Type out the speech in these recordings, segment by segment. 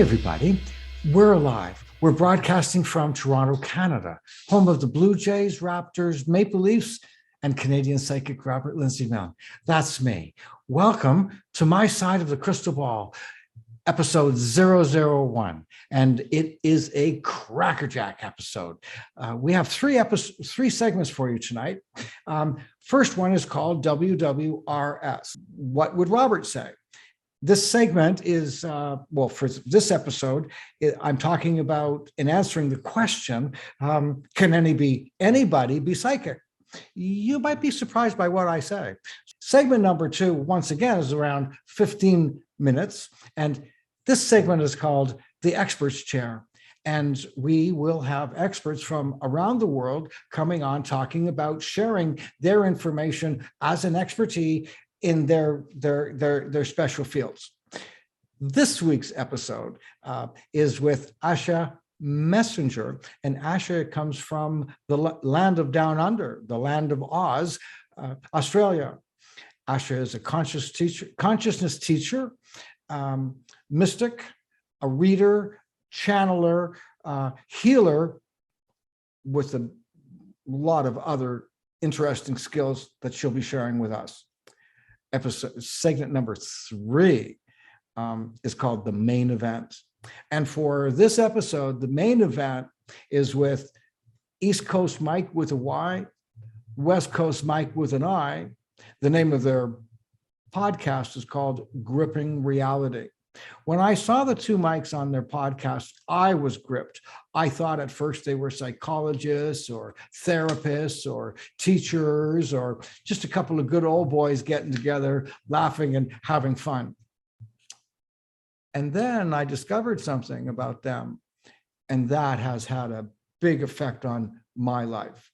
everybody. We're alive. We're broadcasting from Toronto, Canada, home of the Blue Jays, Raptors, Maple Leafs, and Canadian psychic Robert Lindsy Milne. That's me. Welcome to my side of the crystal ball, episode 001. And it is a crackerjack episode. We have three segments for you tonight. First one is called WWRS. What would Robert say? This segment is, for this episode, I'm talking about and answering the question, can anybody be psychic? You might be surprised by what I say. Segment number 2, once again, is around 15 minutes. And this segment is called The Expert's Chair. And we will have experts from around the world coming on talking about sharing their information as an expertise in their special fields. This week's episode is with Asha Messenger, and Asha comes from the land of Down Under, the land of Oz, Australia. Asha is a consciousness teacher, mystic, a reader, channeler, healer, with a lot of other interesting skills that she'll be sharing with us. Segment number 3 is called The Main Event. And for this episode, the main event is with East Coast Myke with a Y, West Coast Myke with an I. The name of their podcast is called Gripping Reality. When I saw the two Mykes on their podcast, I was gripped. I thought at first they were psychologists or therapists or teachers or just a couple of good old boys getting together, laughing and having fun. And then I discovered something about them, and that has had a big effect on my life.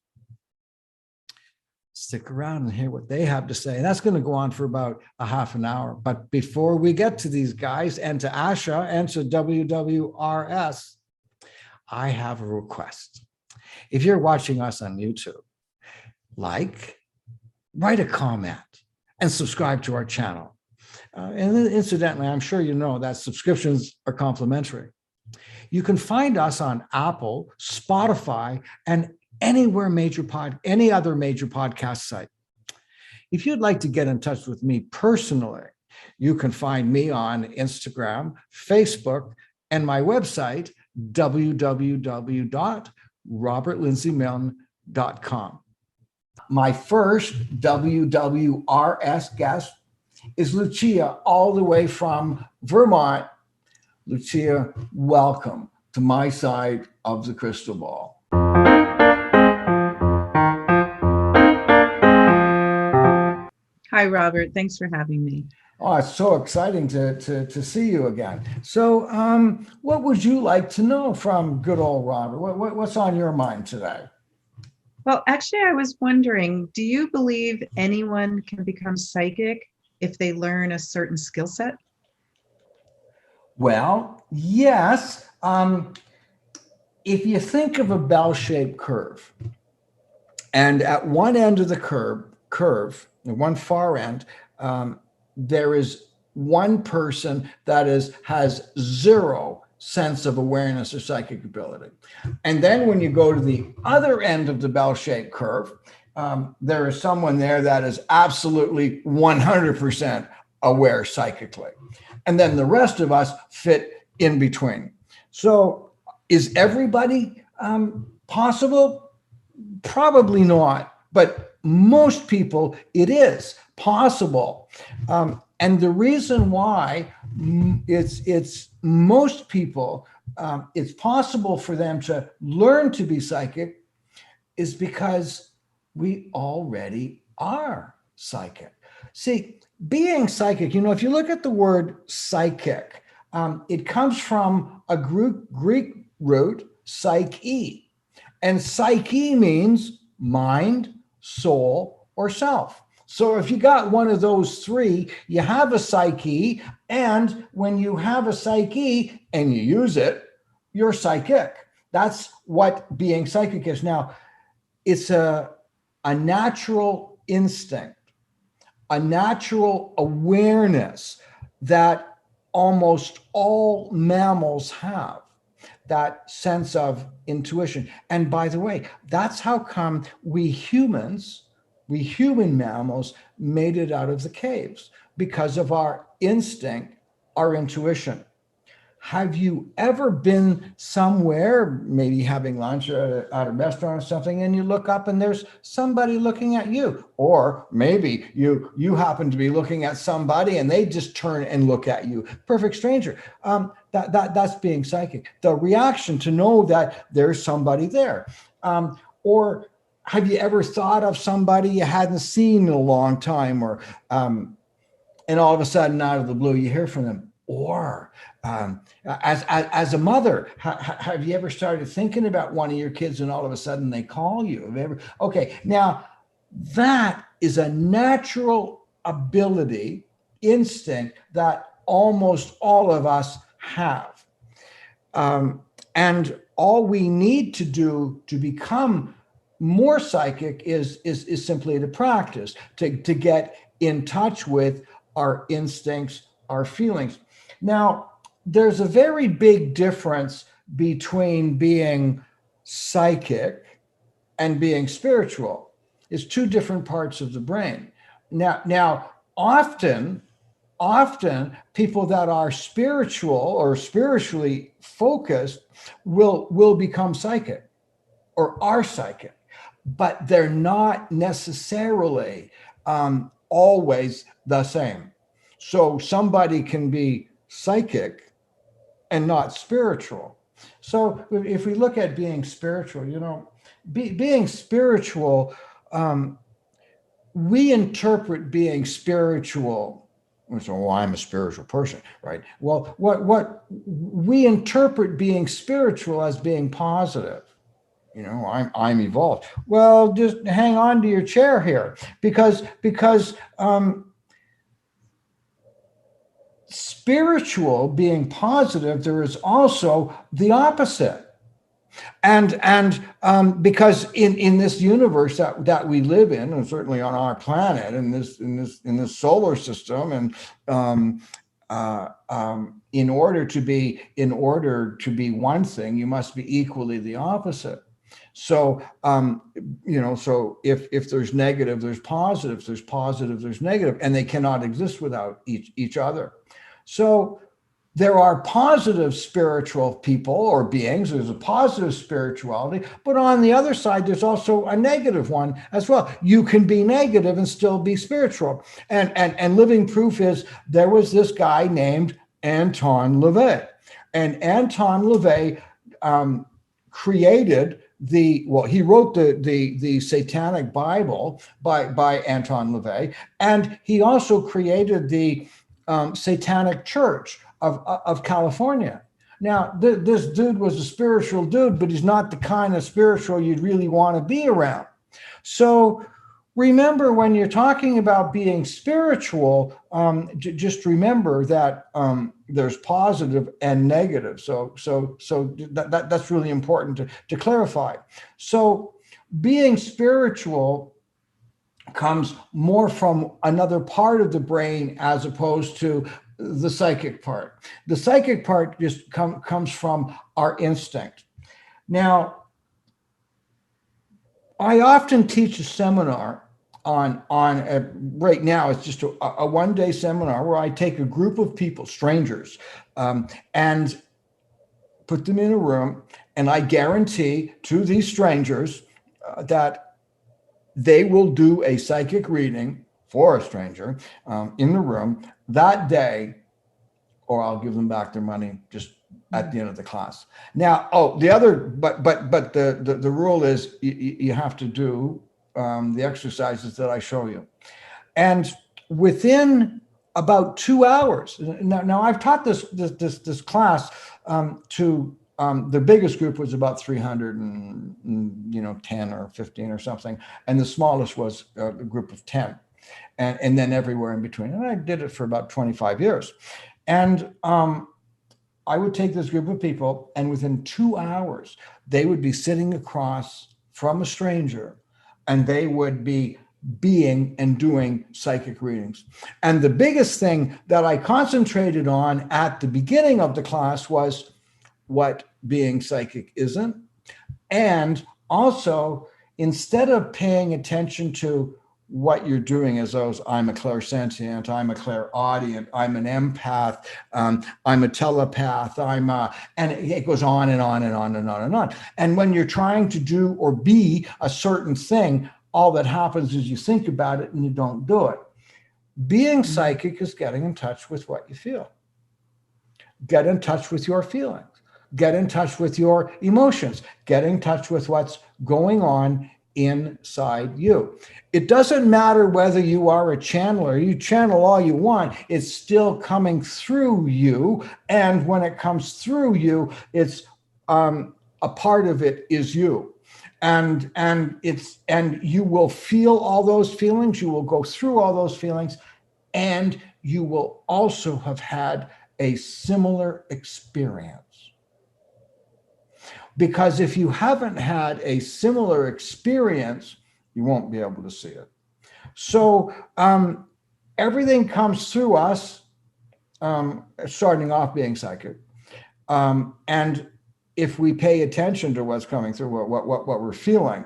Stick around and hear what they have to say. And that's going to go on for about a half an hour. But before we get to these guys and to Asha and to WWRS, I have a request. If you're watching us on YouTube, write a comment, and subscribe to our channel. And incidentally, I'm sure you know that subscriptions are complimentary. You can find us on Apple, Spotify, and any other major podcast site. If you'd like to get in touch with me personally, you can find me on Instagram, Facebook, and my website, www.robertlindsymilne.com. My first WWRS guest is Lucia, all the way from Vermont. Lucia, welcome to my side of the crystal ball. Hi, Robert. Thanks for having me. Oh, it's so exciting to see you again. So what would you like to know from good old Robert? What's on your mind today? Well, actually, I was wondering, do you believe anyone can become psychic if they learn a certain skill set? Well, yes. If you think of a bell-shaped curve, and at one end of the curve, the one far end, there is one person that has zero sense of awareness or psychic ability. And then when you go to the other end of the bell-shaped curve, there is someone there that is absolutely 100% aware psychically. And then the rest of us fit in between. So is everybody possible? Probably not. But most people, it is possible. And the reason why it's most people, it's possible for them to learn to be psychic is because we already are psychic. See, being psychic, if you look at the word psychic, it comes from a Greek root, psyche. And psyche means mind, soul, or self. So if you got one of those three, you have a psyche, and when you have a psyche and you use it, you're psychic. That's what being psychic is. Now, it's a natural instinct, a natural awareness that almost all mammals have that sense of intuition. And by the way, that's how come we human mammals made it out of the caves, because of our instinct, our intuition. Have you ever been somewhere, maybe having lunch at a restaurant or something, and you look up and there's somebody looking at you? Or maybe you happen to be looking at somebody and they just turn and look at you. Perfect stranger. That's being psychic. The reaction to know that there's somebody there. Or have you ever thought of somebody you hadn't seen in a long time, or and all of a sudden, out of the blue, you hear from them? Or as a mother, have you ever started thinking about one of your kids and all of a sudden they call you? Have you ever? Okay, now that is a natural ability, instinct that almost all of us have. And all we need to do to become more psychic is simply to practice, to get in touch with our instincts, our feelings. Now, there's a very big difference between being psychic and being spiritual. It's two different parts of the brain. Now, often people that are spiritual or spiritually focused will become psychic or are psychic, but they're not necessarily always the same. So somebody can be psychic and not spiritual. So if we look at being spiritual, being spiritual, we interpret being spiritual. So, I'm a spiritual person, right? Well, what we interpret being spiritual as being positive. I'm evolved. Well, just hang on to your chair here, because spiritual being positive, there is also the opposite. And because in this universe that we live in, and certainly on our planet, in this solar system, and in order to be one thing, you must be equally the opposite. So so if there's negative, there's positive. If there's positive, there's negative, and they cannot exist without each other. So there are positive spiritual people or beings. There's a positive spirituality, but on the other side, there's also a negative one as well. You can be negative and still be spiritual. And living proof is there was this guy named Anton LaVey, and Anton LaVey created he wrote the Satanic Bible by Anton LaVey, and he also created the Satanic Church of California. Now, this dude was a spiritual dude, but he's not the kind of spiritual you'd really want to be around. So remember, when you're talking about being spiritual, just remember that there's positive and negative. So that's really important to clarify. So being spiritual comes more from another part of the brain as opposed to the psychic part. The psychic part just comes from our instinct. Now, I often teach a seminar right now, it's just a one-day seminar where I take a group of people, strangers, and put them in a room, and I guarantee to these strangers that they will do a psychic reading for a stranger in the room that day, or I'll give them back their money just at the end of the class. Now, the rule is you have to do the exercises that I show you, and within about 2 hours. Now I've taught this class to. The biggest group was about 310 or 15 or something, and the smallest was a group of 10, and then everywhere in between. And I did it for about 25 years. And I would take this group of people, and within 2 hours, they would be sitting across from a stranger, and they would be being and doing psychic readings. And the biggest thing that I concentrated on at the beginning of the class was what being psychic isn't. And also, instead of paying attention to what you're doing as those, I'm a clairsentient, I'm a clairaudient, I'm an empath, I'm a telepath, and it goes on and on and on and on and on. And when you're trying to do or be a certain thing, all that happens is you think about it and you don't do it. Being psychic is getting in touch with what you feel. Get in touch with your feelings. Get in touch with your emotions. Get in touch with what's going on inside you. It doesn't matter whether you are a channeler. You channel all you want. It's still coming through you. And when it comes through you, it's a part of it is you. And you will feel all those feelings. You will go through all those feelings, and you will also have had a similar experience. Because if you haven't had a similar experience, you won't be able to see it. So everything comes through us, starting off being psychic. And if we pay attention to what's coming through, what we're feeling,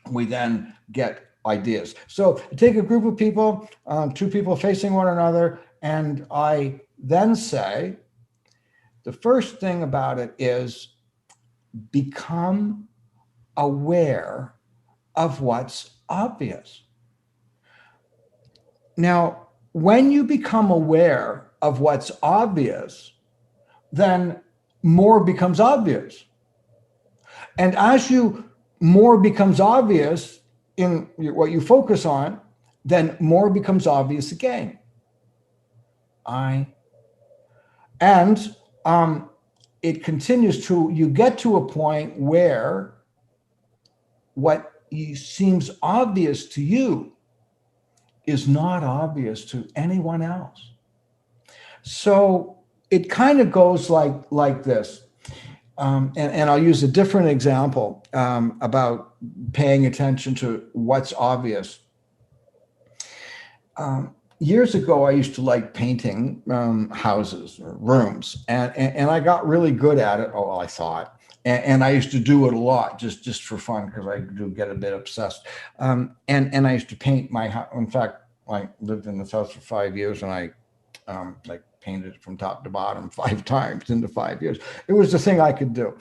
we then get ideas. So take a group of people, two people facing one another, and I then say, the first thing about it is become aware of what's obvious. Now, when you become aware of what's obvious, then more becomes obvious. And as more becomes obvious in what you focus on, then more becomes obvious again. It continues to, you get to a point where what seems obvious to you is not obvious to anyone else. So it kind of goes like this. And I'll use a different example about paying attention to what's obvious. Years ago, I used to like painting houses or rooms, and I got really good at it. Oh, well, I thought, and I used to do it a lot just for fun because I do get a bit obsessed. And I used to paint my house. In fact, I lived in this house for 5 years, and I painted it from top to bottom 5 times into 5 years. It was the thing I could do.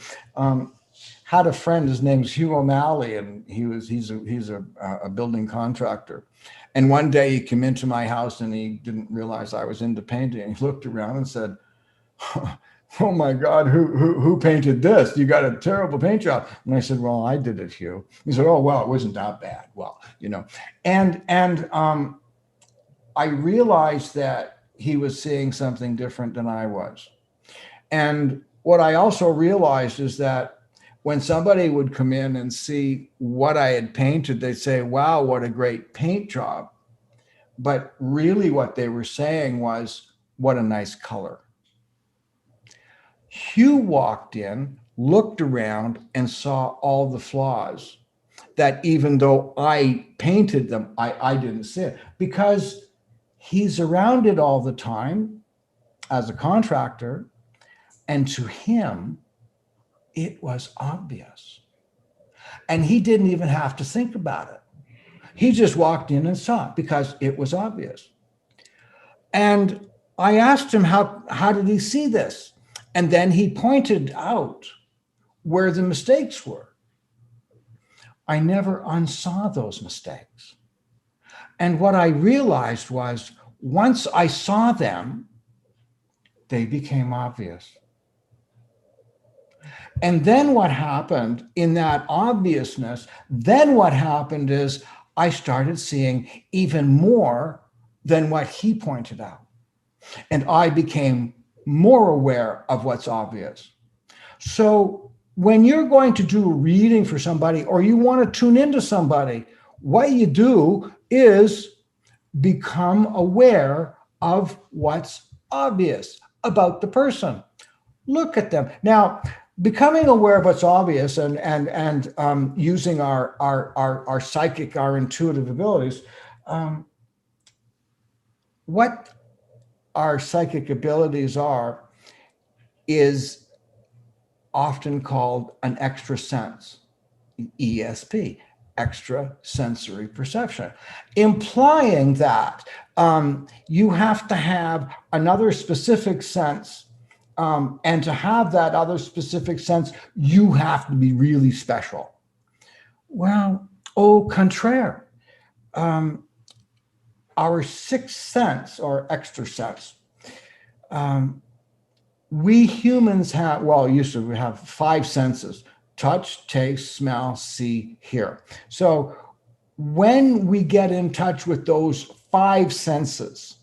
Had a friend, his name's Hugh O'Malley, and he's a building contractor. And one day he came into my house and he didn't realize I was into painting. He looked around and said, "Oh my God, who painted this? You got a terrible paint job." And I said, "Well, I did it, Hugh." He said, "Oh, well, it wasn't that bad." Well, and I realized that he was seeing something different than I was. And what I also realized is that when somebody would come in and see what I had painted, they'd say, "Wow, what a great paint job." But really what they were saying was, "What a nice color." Hugh walked in, looked around, and saw all the flaws that even though I painted them, I didn't see it, because he's around it all the time as a contractor. And to him, it was obvious. And he didn't even have to think about it. He just walked in and saw it because it was obvious. And I asked him, how did he see this? And then he pointed out where the mistakes were. I never unsaw those mistakes. And what I realized was, once I saw them, they became obvious. And then what happened in that obviousness, then what happened is I started seeing even more than what he pointed out. And I became more aware of what's obvious. So when you're going to do a reading for somebody, or you want to tune into somebody, what you do is become aware of what's obvious about the person. Look at them. Now, becoming aware of what's obvious and using our psychic, our intuitive abilities. What our psychic abilities are is often called an extra sense, ESP, extra sensory perception, implying that you have to have another specific sense. And to have that other specific sense, you have to be really special. Well, au contraire. Our sixth sense or extra sense, we humans have, well, used to we have five senses: touch, taste, smell, see, hear. So when we get in touch with those five senses,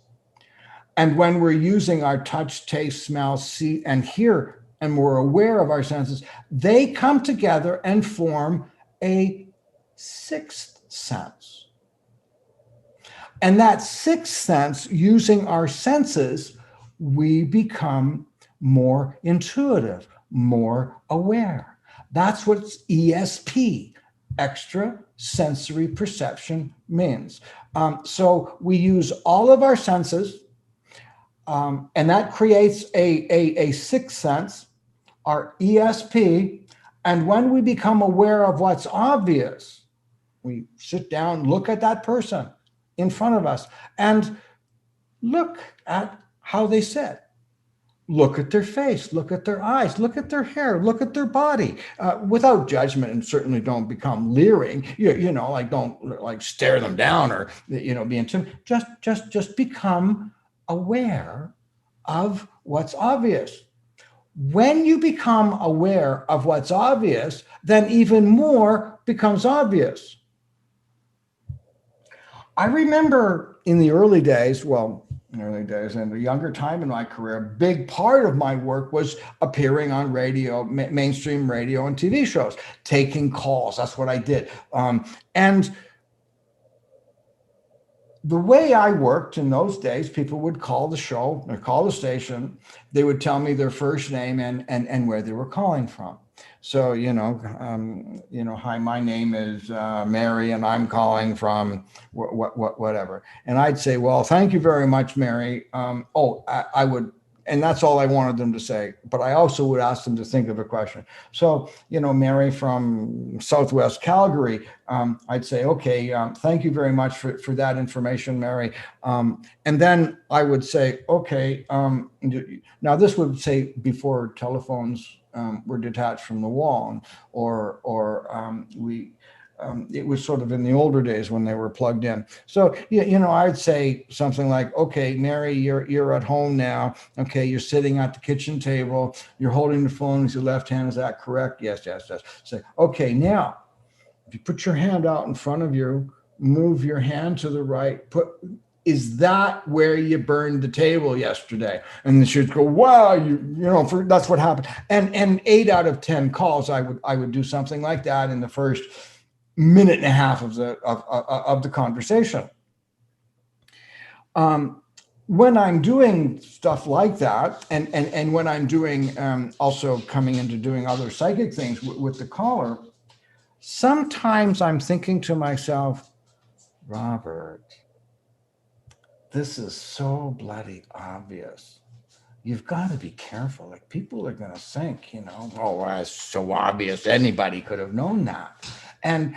and when we're using our touch, taste, smell, see, and hear, and we're aware of our senses, they come together and form a sixth sense. And that sixth sense, using our senses, we become more intuitive, more aware. That's what ESP, extra sensory perception, means. So we use all of our senses, and that creates a sixth sense, our ESP. And when we become aware of what's obvious, we sit down, look at that person in front of us, and look at how they sit. Look at their face, look at their eyes, look at their hair, look at their body, without judgment, and certainly don't become leering. You know, like don't like stare them down or be intimidated. Just become aware of what's obvious. When you become aware of what's obvious, then even more becomes obvious. I remember in the early days, and the younger time in my career, a big part of my work was appearing on radio, mainstream radio and TV shows, taking calls. That's what I did. And the way I worked in those days, people would call the show or call the station. They would tell me their first name and where they were calling from. So, hi, my name is Mary, and I'm calling from whatever. And I'd say, well, thank you very much, Mary. I would, and that's all I wanted them to say. But I also would ask them to think of a question. So, Mary from Southwest Calgary, I'd say, okay, thank you very much for that information, Mary. And then I would say, okay, now this would say before telephones were detached from the wall, it was sort of in the older days when they were plugged in. So, I'd say something like, okay, Mary, you're at home now. Okay, you're sitting at the kitchen table. You're holding the phone with your left hand. Is that correct? Yes. Say, okay, now, if you put your hand out in front of you, move your hand to the right, is that where you burned the table yesterday? And then she'd go, wow, that's what happened. And 8 out of 10 calls, I would do something like that in the first minute and a half of the conversation. When I'm doing stuff like that, and when I'm doing also coming into doing other psychic things with the caller, sometimes I'm thinking to myself, Robert, this is so bloody obvious. You've got to be careful. Like, people are going to think, oh, that's so obvious. Anybody could have known that. And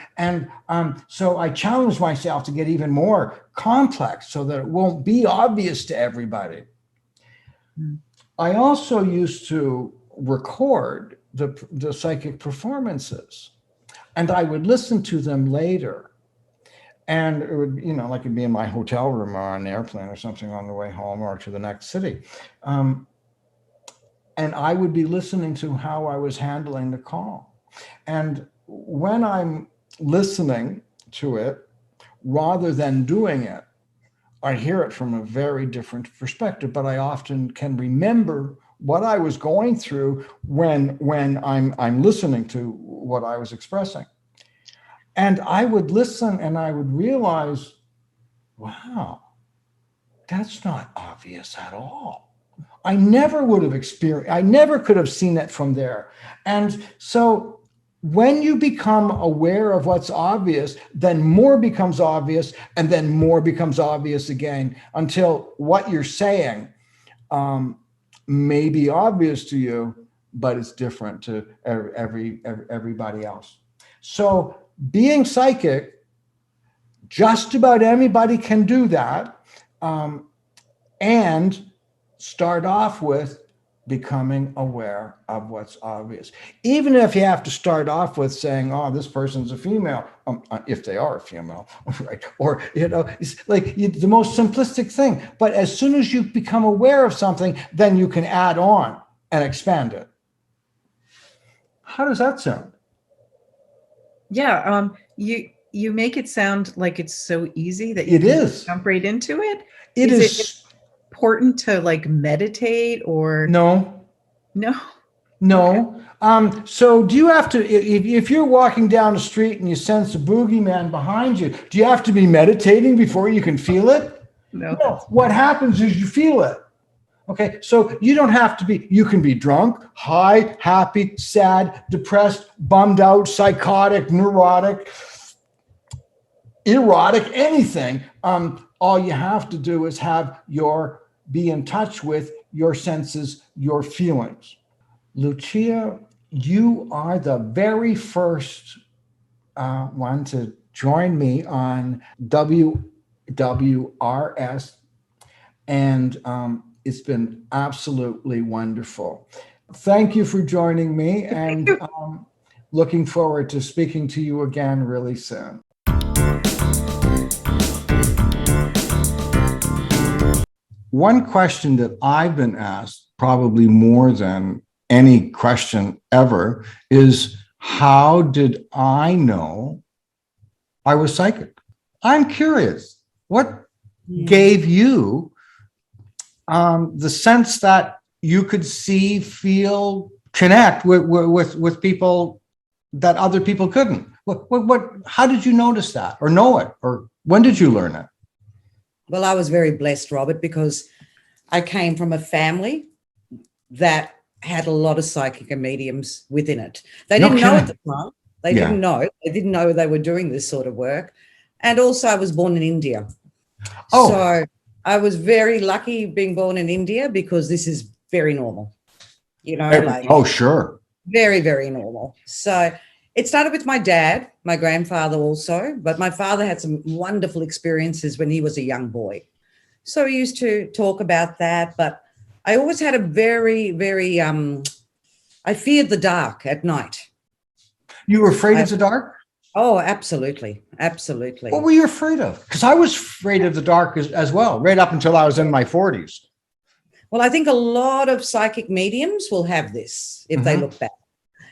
so I challenge myself to get even more complex so that it won't be obvious to everybody. I also used to record the psychic performances, and I would listen to them later. And it would, like it'd be in my hotel room or on an airplane or something on the way home or to the next city. And I would be listening to how I was handling the call. And when I'm listening to it, rather than doing it, I hear it from a very different perspective, but I often can remember what I was going through when I'm listening to what I was expressing. And I would listen and I would realize, wow, that's not obvious at all. I never would have experienced, I never could have seen it from there. And so when you become aware of what's obvious, then more becomes obvious, and then more becomes obvious again, until what you're saying may be obvious to you, but it's different to everybody else. So being psychic, just about anybody can do that, and start off with becoming aware of what's obvious. Even if you have to start off with saying, oh, this person's a female, if they are a female, right? Or, it's like the most simplistic thing. But as soon as you become aware of something, then you can add on and expand it. How does that sound? Yeah, you make it sound like it's so easy that you can jump right into it. It is it important to like meditate or no? Okay. So do you have to, if you're walking down the street and you sense a boogeyman behind you, do you have to be meditating before you can feel it? No. What happens is you feel it. Okay, so you don't have to be, you can be drunk, high, happy, sad, depressed, bummed out, psychotic, neurotic, erotic, anything. All you have to do is be in touch with your senses, your feelings. Lucia, you are the very first one to join me on WWRS, and it's been absolutely wonderful. Thank you for joining me, and looking forward to speaking to you again really soon. One question that I've been asked, probably more than any question ever, is how did I know I was psychic? I'm curious. What gave you the sense that you could see, feel, connect with people that other people couldn't? How did you notice that or know it? Or when did you learn it? Well, I was very blessed, Robert, because I came from a family that had a lot of psychic and mediums within it. They didn't know at the time. They didn't know. They didn't know they were doing this sort of work. And also I was born in India. Oh. So I was very lucky being born in India because this is very normal. Oh, sure. Very, very normal. So it started with my dad, my grandfather also, but my father had some wonderful experiences when he was a young boy. So he used to talk about that, but I always had a very, very, I feared the dark at night. You were afraid of the dark? Oh, absolutely. Absolutely. What were you afraid of? Because I was afraid of the dark as well, right up until I was in my 40s. Well, I think a lot of psychic mediums will have this if they look back,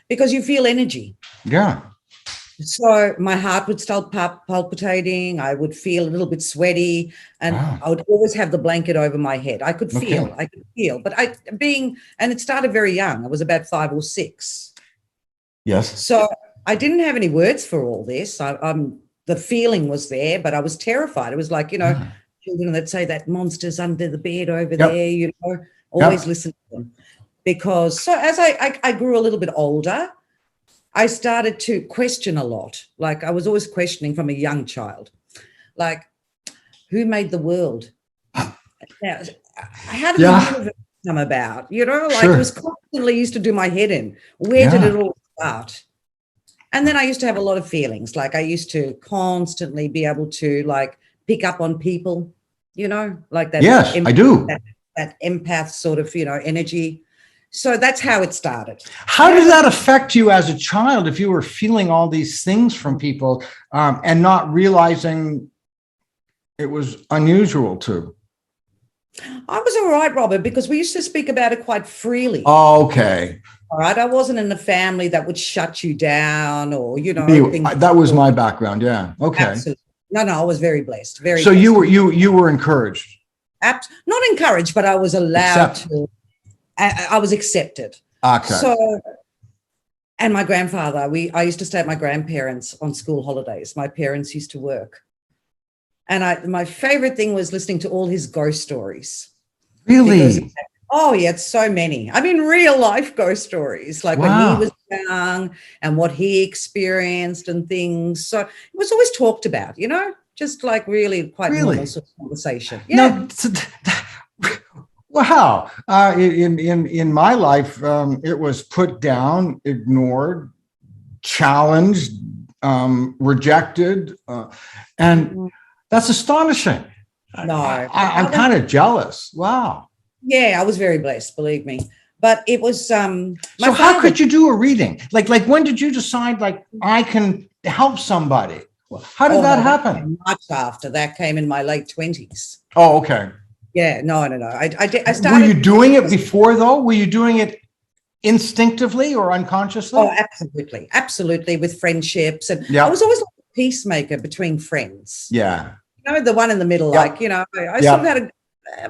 because you feel energy. Yeah. So my heart would start palpitating. I would feel a little bit sweaty, and I would always have the blanket over my head. I could feel, but and it started very young. I was about 5 or 6. Yes. So I didn't have any words for all this. The feeling was there, but I was terrified. It was like, children that say that monster's under the bed over there, always listen to them. Because so as I grew a little bit older, I started to question a lot. Like I was always questioning from a young child, like, who made the world? Now, how did the universe come about? It was constantly used to do my head in. Where did it all start? And then I used to have a lot of feelings. Like I used to constantly be able to like pick up on people, like that. Yes, I do. That empath sort of, energy. So that's how it started. How did that affect you as a child if you were feeling all these things from people and not realizing it was unusual to? I was all right, Robert, because we used to speak about it quite freely. Oh, okay. All right. I wasn't in a family that would shut you down or, that was my background. Yeah. Okay. Absolutely. No, I was very blessed. Very. So blessed. you were encouraged. Not encouraged, but I was allowed to. I was accepted. Okay. So, and my grandfather, I used to stay at my grandparents on school holidays. My parents used to work. And my favorite thing was listening to all his ghost stories. Really? Oh, yeah, it's so many. I mean, real life ghost stories, like when he was young and what he experienced and things. So it was always talked about, just like really quite normal sort of conversation. Yeah. No, wow. In my life, it was put down, ignored, challenged, rejected, and that's astonishing. No, I'm kind of jealous. Wow. Yeah, I was very blessed, believe me. But it was so how could you do a reading? Like when did you decide like I can help somebody? How did that happen? Much after that came in my late 20s. Oh, okay. Yeah, no. I started. Were you doing it before though? Were you doing it instinctively or unconsciously? Oh, absolutely, with friendships, and I was always like a peacemaker between friends. Yeah, the one in the middle. Like I sort of had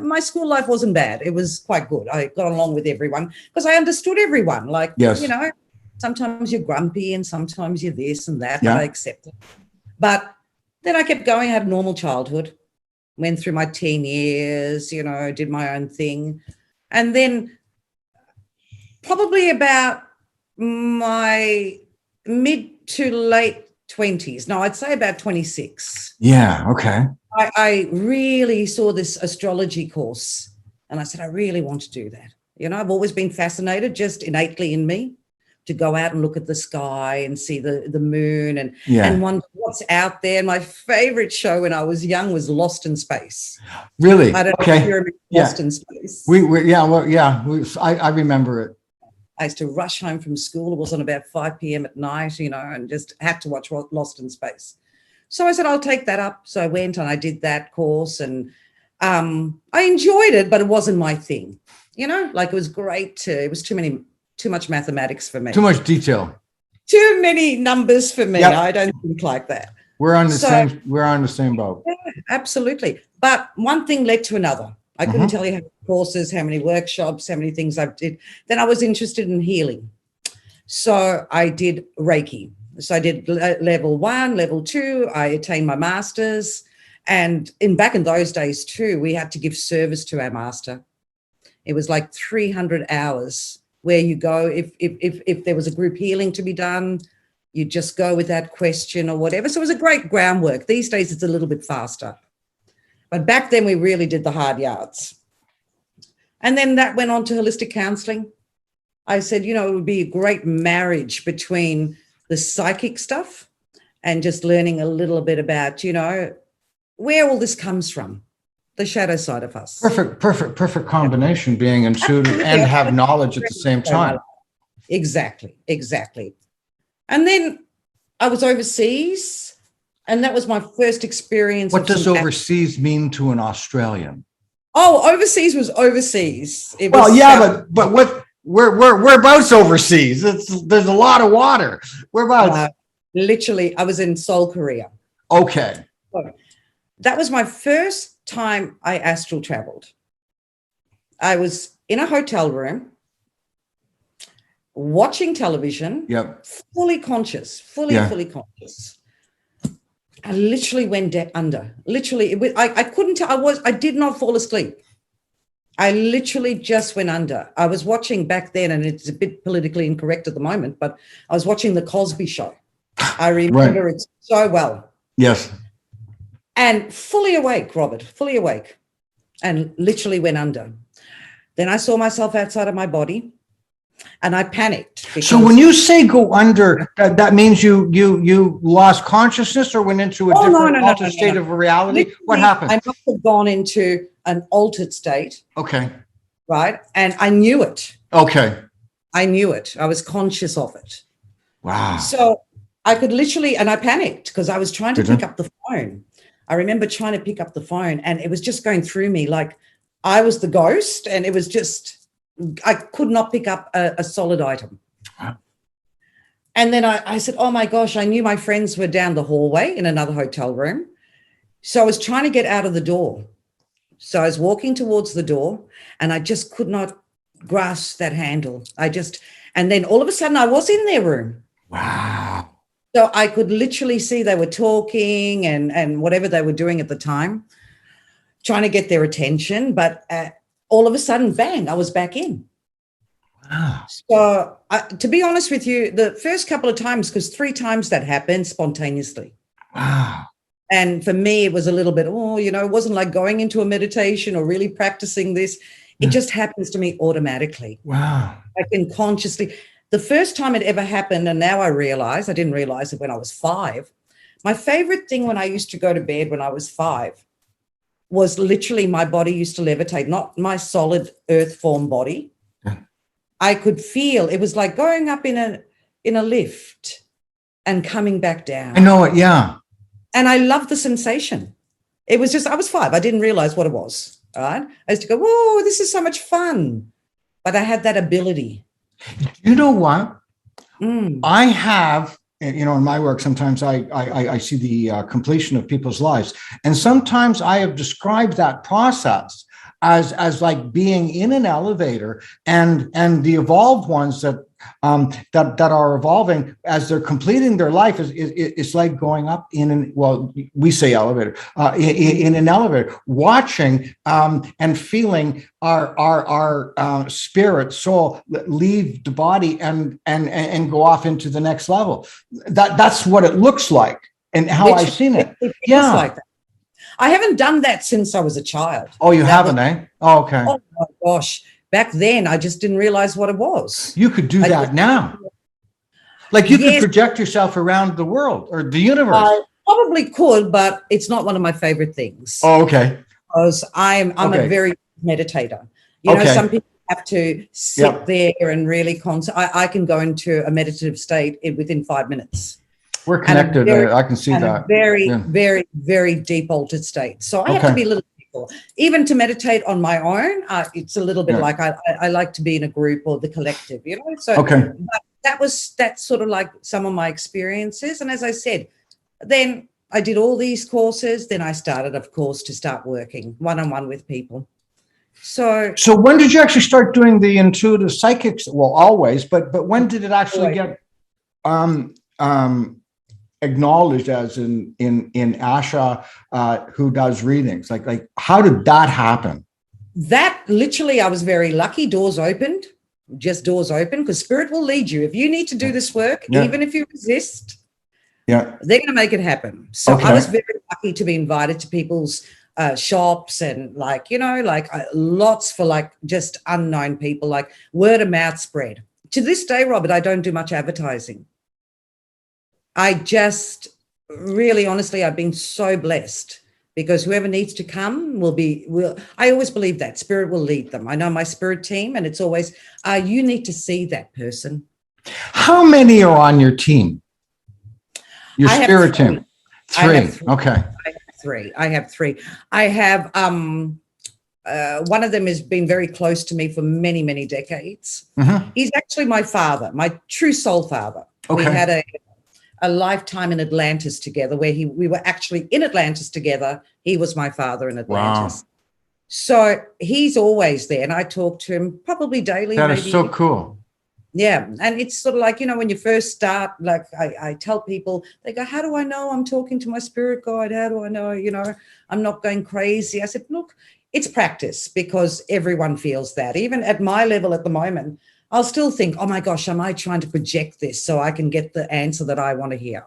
my school life wasn't bad. It was quite good. I got along with everyone because I understood everyone. Like sometimes you're grumpy and sometimes you're this and that. Yeah. But I accept it. But then I kept going. I had a normal childhood. Went through my teen years. Did my own thing, and then. Probably about my mid to late 20s. No, I'd say about 26. Yeah, okay. I really saw this astrology course and I said, I really want to do that. I've always been fascinated just innately in me to go out and look at the sky and see the moon and wonder what's out there. And my favorite show when I was young was Lost in Space. Really? I don't know if you remember Lost in Space. I remember it. I used to rush home from school. It was on about 5 p.m. at night, and just had to watch Lost in Space. So I said, I'll take that up. So I went and I did that course and I enjoyed it, but it wasn't my thing. Like it was great. It was too much mathematics for me. Too much detail. Too many numbers for me. Yep. I don't think like that. We're on the same boat. Yeah, absolutely. But one thing led to another. I couldn't tell you how many courses, how many workshops, how many things I did. Then I was interested in healing. So I did Reiki. So I did level 1, level 2. I attained my master's. And back in those days too, we had to give service to our master. It was like 300 hours where you go, if there was a group healing to be done, you just go with that question or whatever. So it was a great groundwork. These days it's a little bit faster. But back then we really did the hard yards. And then that went on to holistic counseling. I said, it would be a great marriage between the psychic stuff and just learning a little bit about, where all this comes from, the shadow side of us. Perfect combination, being intuitive and have knowledge at the same time. Exactly. And then I was overseas. And that was my first experience. What does overseas mean to an Australian? Oh, overseas was overseas. But whereabouts overseas? There's a lot of water. Whereabouts? Literally, I was in Seoul, Korea. Okay. So that was my first time I astral traveled. I was in a hotel room, watching television. Yep. Fully conscious, fully conscious. I literally went under. Literally, I couldn't tell. I did not fall asleep. I literally just went under. I was watching back then, and it's a bit politically incorrect at the moment, but I was watching The Cosby Show. I remember it so well. Yes. And fully awake, Robert, fully awake, and literally went under. Then I saw myself outside of my body. And I panicked. So when you say go under, that means you lost consciousness or went into a altered state of reality? Literally, what happened? I must have gone into an altered state. Okay. Right. And I knew it. Okay. I knew it. I was conscious of it. Wow. So I could literally, and I panicked because I was trying to pick up the phone. I remember trying to pick up the phone and it was just going through me like I was the ghost and it was just, I could not pick up a solid item. Wow. And then I said, oh my gosh, I knew my friends were down the hallway in another hotel room. So I was trying to get out of the door. So I was walking towards the door and I just could not grasp that handle. And then all of a sudden I was in their room. Wow. So I could literally see they were talking and whatever they were doing at the time, trying to get their attention. But all of a sudden, bang, I was back in. Wow. So to be honest with you, the first couple of times, because 3 times that happened spontaneously. Wow. And for me, it was a little bit, it wasn't like going into a meditation or really practicing this. It just happens to me automatically. Wow. I can consciously. The first time it ever happened, and now I didn't realize it when I was 5. My favorite thing when I used to go to bed when I was 5 was literally my body used to levitate, not my solid earth form body. Yeah. I could feel, it was like going up in a lift and coming back down. I know it. Yeah. And I loved the sensation. It was just, I was 5. I didn't realize what it was. All right. I used to go, whoa, this is so much fun. But I had that ability. You know what? I have, in my work, sometimes I see the completion of people's lives. And sometimes I have described that process as like being in an elevator, and the evolved ones that are evolving as they're completing their life is like going up we say elevator, in an elevator, watching and feeling our spirit, soul leave the body and go off into the next level. That's what it looks like and how I've seen it. Yeah. Like that. I haven't done that since I was a child. Oh, you haven't, eh? Oh, okay. Oh my gosh. Back then, I just didn't realize what it was. You could do that now. Like you could project yourself around the world or the universe. I probably could, but it's not one of my favorite things. Oh, okay. Because I'm a very meditator. You know, some people have to sit there and really concentrate. I can go into a meditative state within 5 minutes. We're connected. I can see that. Very, very, very deep altered state. So I have to be a little careful. Even to meditate on my own, it's a little bit like I like to be in a group or the collective, you know. So but that's sort of like some of my experiences. And as I said, then I did all these courses. Then I started, of course, to start working one-on-one with people. So when did you actually start doing the intuitive psychics? Well, always, but when did it actually get acknowledged as in Asha, who does readings? Like how did that happen? That literally, I was very lucky. Doors opened, because spirit will lead you. If you need to do this work, even if you resist, they're going to make it happen. So I was very lucky to be invited to people's shops and lots for just unknown people, like word of mouth spread. To this day, Robert, I don't do much advertising. I just really, honestly, I've been so blessed because whoever needs to come I always believe that spirit will lead them. I know my spirit team, and it's always, you need to see that person. How many are on your team? Your spirit team? 3. Okay. I have 3. I have, one of them has been very close to me for many, many decades. He's actually my father, my true soul father. We had a lifetime in Atlantis together where we were actually in Atlantis together. He was my father in Atlantis. Wow. So he's always there, and I talk to him probably daily. That is so cool. Yeah. And it's sort of like, when you first start, like I tell people, they go, how do I know I'm talking to my spirit guide? How do I know, I'm not going crazy? I said, look, it's practice, because everyone feels that. Even at my level at the moment, I'll still think, oh my gosh, am I trying to project this so I can get the answer that I want to hear?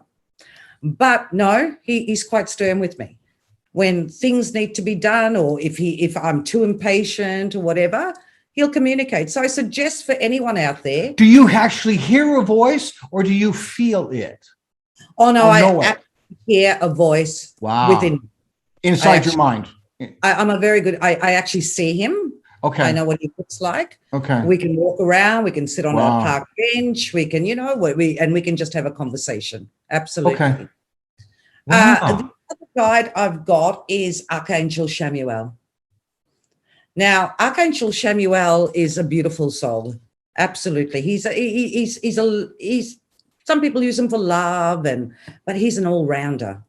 But no, he's quite stern with me. When things need to be done, or if I'm too impatient or whatever, he'll communicate. So I suggest for anyone out there. Do you actually hear a voice, or do you feel it? Oh no, I actually hear a voice within. Inside your mind. I'm a very good, I actually see him. Okay. I know what he looks like. Okay. We can walk around. We can sit on a park bench. We can, we can just have a conversation. Absolutely. Okay. The other guide I've got is Archangel Chamuel. Now, Archangel Chamuel is a beautiful soul. Absolutely. He's some people use him for love, but he's an all-rounder.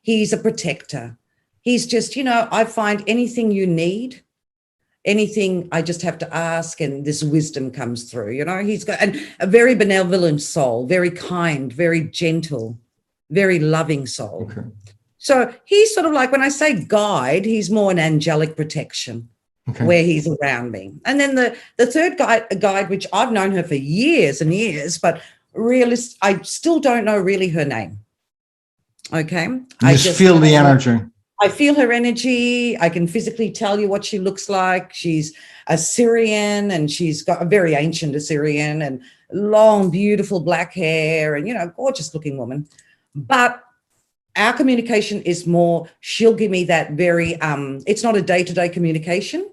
He's a protector. He's just, I find anything you need, anything, I just have to ask, and this wisdom comes through. He's got a very benevolent soul, very kind, very gentle, very loving soul. Okay. So he's sort of like, when I say guide, he's more an angelic protection. where he's around me. And then the third guide, which I've known her for years and years, but I still don't know really her name. Okay. I just feel the energy. I feel her energy. I can physically tell you what she looks like. She's Assyrian, and she's got a very ancient Assyrian and long, beautiful black hair and, gorgeous looking woman. But our communication is more, she'll give me that very, it's not a day-to-day communication.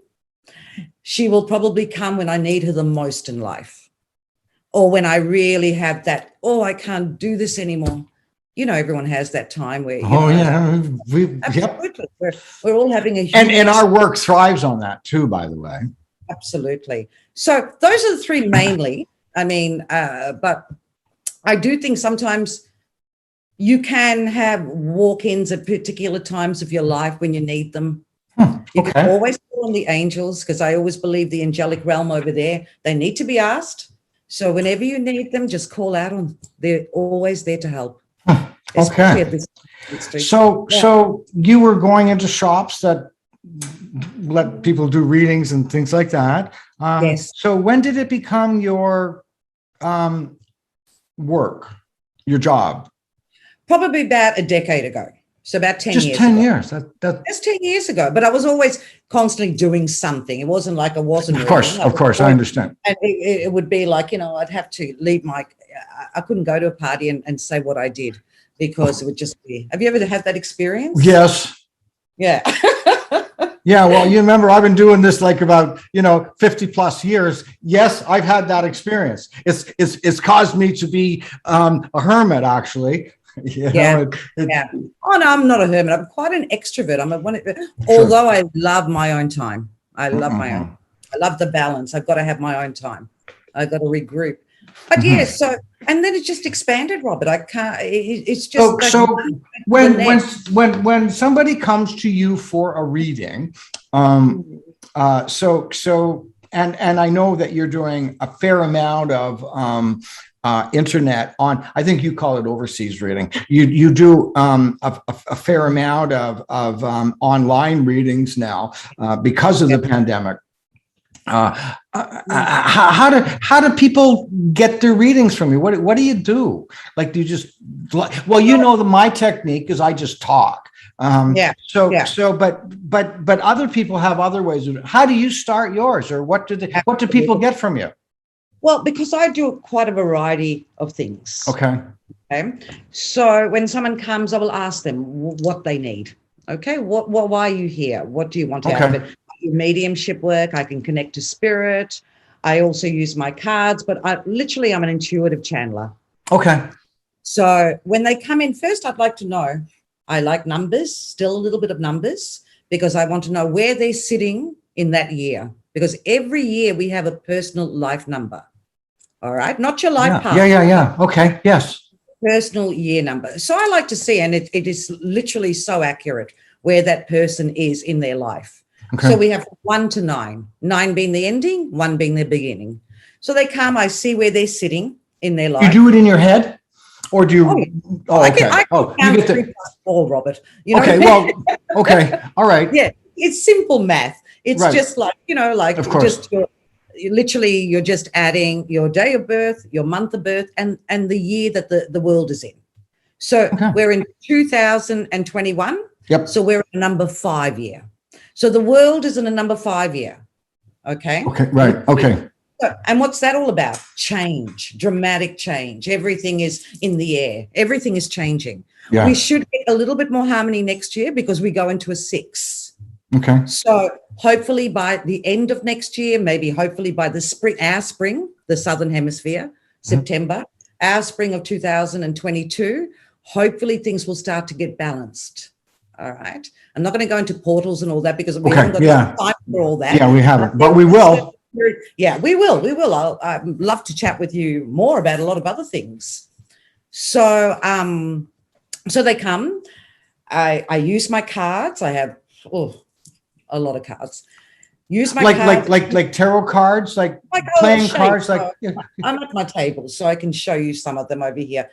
She will probably come when I need her the most in life, or when I really have that, I can't do this anymore. Everyone has that time where, Yep. We're all having a huge... And our work thrives on that too, by the way. Absolutely. So those are the three mainly. I mean, but I do think sometimes you can have walk-ins at particular times of your life when you need them. You can always call on the angels, because I always believe the angelic realm over there, they need to be asked. So whenever you need them, just call out on. They're always there to help. Okay. So you were going into shops that let people do readings and things like that. Yes. So when did it become your work, your job? Probably about a decade ago. So about 10 years ago. Just 10 years. That's 10 years ago. But I was always constantly doing something. It wasn't like I wasn't. Of course, I understand. And it would be like, I'd have to leave I couldn't go to a party and say what I did, because it would just be. Have you ever had that experience? Yes. Yeah. Yeah, well, you remember I've been doing this like about 50 plus years. Yes, I've had that experience. It's caused me to be a hermit, actually. Yeah. Oh no, I'm not a hermit. I'm quite an extrovert. Although I love my own time. I love my own. I love the balance. I've got to have my own time. I've got to regroup. But and then it just expanded, Robert. I can't. It's just when somebody comes to you for a reading, and I know that you're doing a fair amount of internet on, I think you call it overseas reading. You do a fair amount of online readings now because of the pandemic. How do people get their readings from you? What do you do? Like, do you just, my technique is I just talk. But other people have other ways of it. How do you start yours, or what do people get from you? Well, because I do quite a variety of things. Okay. So when someone comes, I will ask them what they need. Okay. Why are you here? What do you want out of it? Mediumship work. I can connect to spirit. I also use my cards, but I'm an intuitive channeler. Okay. So when they come in, first I'd like to know, I like numbers, still a little bit of numbers, because I want to know where they're sitting in that year, because every year we have a personal life number. All right. Not your life path. Yeah. Okay. Yes. Personal year number. So I like to see, and it is literally so accurate where that person is in their life. Okay. So we have 1 to 9, 9 being the ending, 1 being the beginning. So they come, I see where they're sitting in their life. You do it in your head, or do you? I can count 3 plus 4, Robert. Okay. All right. Yeah, it's simple math. It's just like, of course. You're just adding your day of birth, your month of birth, and the year that the world is in. So we're in 2021. Yep. So we're in a number 5 year. So the world is in a number 5 year. Okay. Okay. Right. Okay. So, and what's that all about? Change, dramatic change. Everything is in the air. Everything is changing. Yeah. We should get a little bit more harmony next year, because we go into a 6. Okay. So hopefully by the end of next year, hopefully by the spring, the Southern Hemisphere, September, our spring of 2022, hopefully things will start to get balanced. All right. I'm not going to go into portals and all that, because we haven't got time for all that. Yeah, we haven't, but we will. Yeah, we will. I'd love to chat with you more about a lot of other things. So, so they come. I use my cards. I have a lot of cards. Use my cards. Like tarot cards, like playing cards. I'm at my table, so I can show you some of them over here.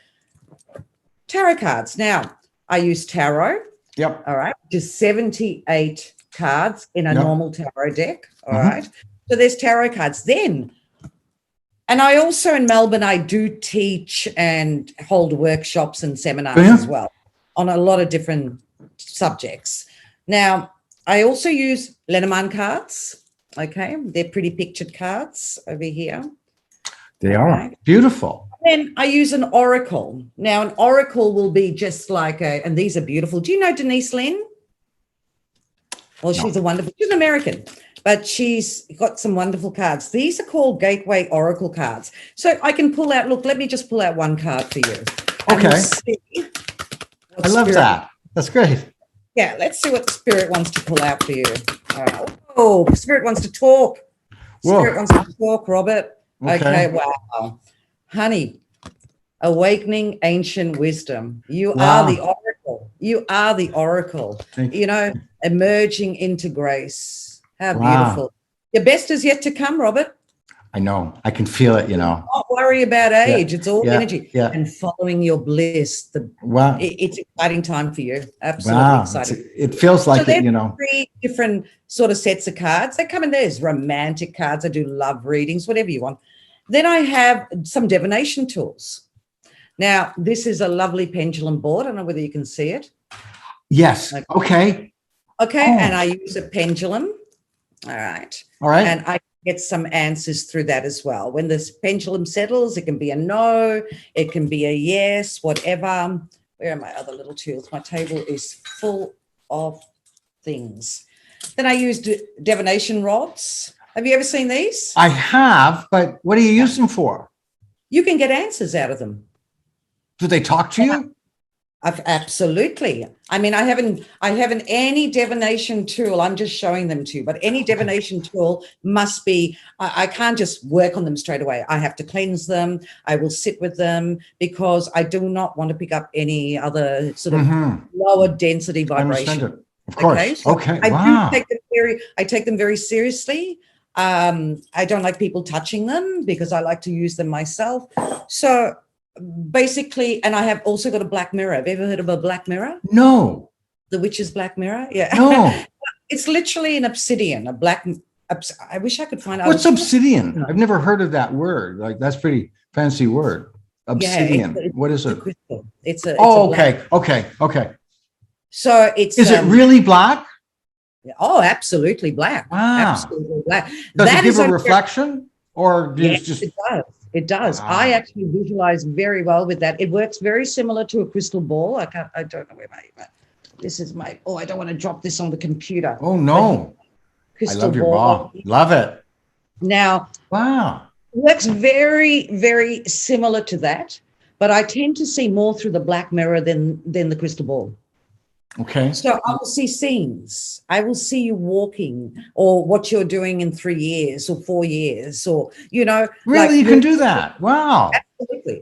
Tarot cards. Now, I use tarot. Yep. All right. Just 78 cards in a Yep. normal tarot deck. All right. So there's tarot cards. Then, and I also in Melbourne, I do teach and hold workshops and seminars as well on a lot of different subjects. Now, I also use Lenormand cards. Okay. They're pretty pictured cards over here. They are beautiful. Then I use an oracle. Now, an oracle will be just like and these are beautiful. Do you know Denise Lynn? Well, she's she's an American, but she's got some wonderful cards. These are called Gateway Oracle cards. So I can pull out, look, let me just pull out one card for you. Okay. I love that. That's great. Yeah, let's see what Spirit wants to pull out for you. Oh, Spirit wants to talk. Spirit wants to talk, Robert. Okay, wow. Honey, awakening ancient wisdom. You are the oracle. You are the oracle. You know, emerging into grace. How beautiful. Your best is yet to come, Robert. I know. I can feel it, you know. Don't worry about age. It's all energy. Yeah. And following your bliss. It's exciting time for you. Absolutely exciting. It feels like it, you know. 3 different sort of sets of cards. They come in there's romantic cards. I do love readings, whatever you want. Then I have some divination tools. Now, this is a lovely pendulum board. I don't know whether you can see it. Yes. Okay. And I use a pendulum. All right. And I get some answers through that as well. When this pendulum settles, it can be a no, it can be a yes, whatever. Where are my other little tools? My table is full of things. Then I use divination rods. Have you ever seen these? I have, but what do you use them for? You can get answers out of them. Do they talk to you? Absolutely. I mean, I haven't any divination tool. I'm just showing them to you, but any divination tool must be, I can't just work on them straight away. I have to cleanse them. I will sit with them because I do not want to pick up any other sort of lower density vibration. Of course. Okay. So I take them very seriously. I don't like people touching them because I like to use them myself. So basically, and I have also got a black mirror. Have you ever heard of a black mirror? No. The witch's black mirror? Yeah. No. It's literally an obsidian, I wish I could find out. What's obsidian? I've never heard of that word. Like, that's pretty fancy word. Obsidian. Yeah, what is it? Crystal. It's a okay. So it's is it really black? Oh, absolutely black. Wow. Absolutely black. Does it give a reflection? Or yes, it does. It does. Wow. I actually visualize very well with that. It works very similar to a crystal ball. I don't know where this is I don't want to drop this on the computer. Oh no. I love your ball. Love it. Now, wow. It works very, very similar to that, but I tend to see more through the black mirror than the crystal ball. Okay. So I will see scenes. I will see you walking or what you're doing in 3 years or 4 years or, you know. Really, you can do that. Wow.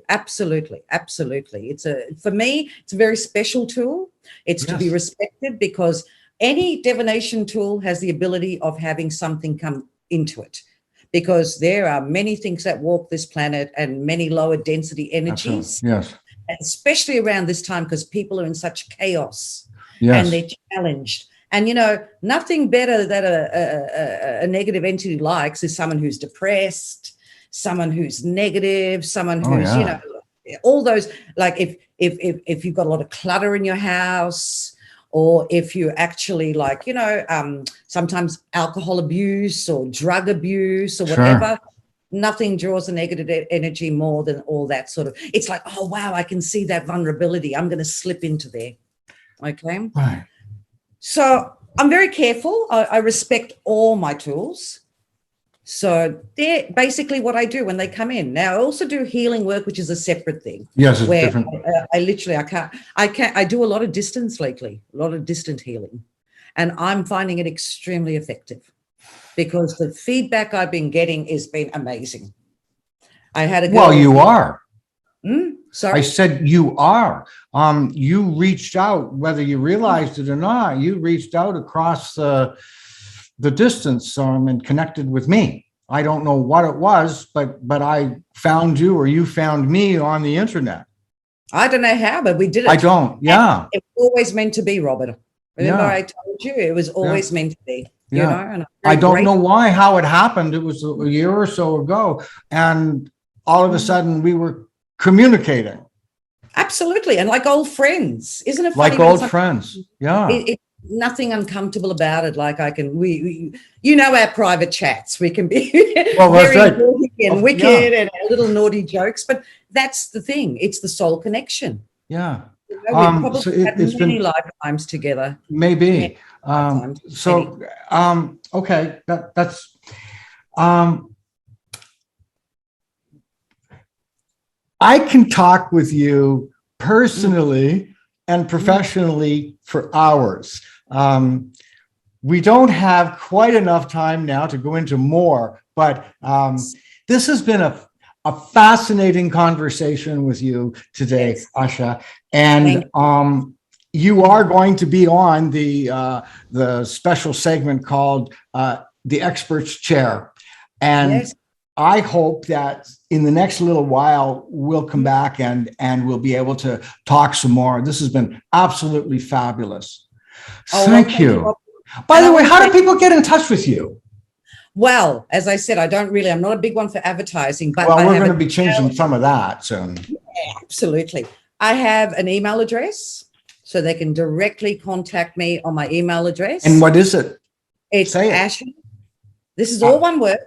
Absolutely. For me, it's a very special tool. It's to be respected because any divination tool has the ability of having something come into it because there are many things that walk this planet and many lower density energies. Absolutely. Yes. Especially around this time because people are in such chaos. Yes. And they're challenged. And, you know, nothing better that a negative entity likes is someone who's depressed, someone who's negative, someone who's, you know, all those, like if you've got a lot of clutter in your house or if you actually like, you know, sometimes alcohol abuse or drug abuse or whatever, nothing draws a negative energy more than all that sort of, it's like, oh, wow, I can see that vulnerability. I'm going to slip into there. Okay. Right. So I'm very careful. I respect all my tools. So they're basically what I do when they come in. Now I also do healing work, which is a separate thing. Yes, it's different. I do a lot of distance lately, a lot of distant healing, and I'm finding it extremely effective because the feedback I've been getting has been amazing. I had a girl. Well, you are. Sorry? I said you are. You reached out, whether you realized it or not, you reached out across the distance and connected with me. I don't know what it was, but I found you or you found me on the internet. I don't know how, but we did it. I don't. Yeah. It was always meant to be, Robert. Remember Yeah. I told you it was always meant to be, you Yeah. know? And I'm I very don't know grateful. how it happened. It was a year or so ago. And all of a sudden we were communicating Absolutely. And like old friends. Isn't it funny? like when old friends. Yeah. nothing uncomfortable about it. Like I can, we our private chats. We can be Well, that's very right. naughty and wicked Yeah. and our little naughty jokes, but that's the thing. It's the soul connection. Yeah. You know, we've probably So had it's many been lifetimes together. maybe. Lifetimes. So, okay. That's, I can talk with you personally and professionally for hours. We don't have quite enough time now to go into more, but this has been a fascinating conversation with you today, Yes. Asha. And you are going to be on the special segment called The Expert's Chair. And Yes. I hope that in the next little while, we'll come back and we'll be able to talk some more. This has been absolutely fabulous. Thank you. By the way, how do people get in touch with you? Well, as I said, I'm not a big one for advertising, but Well, we're going to be changing some of that soon. Absolutely. I have an email address, so they can directly contact me on my email address. And what is it? It's Say it. Asha. This is all one word.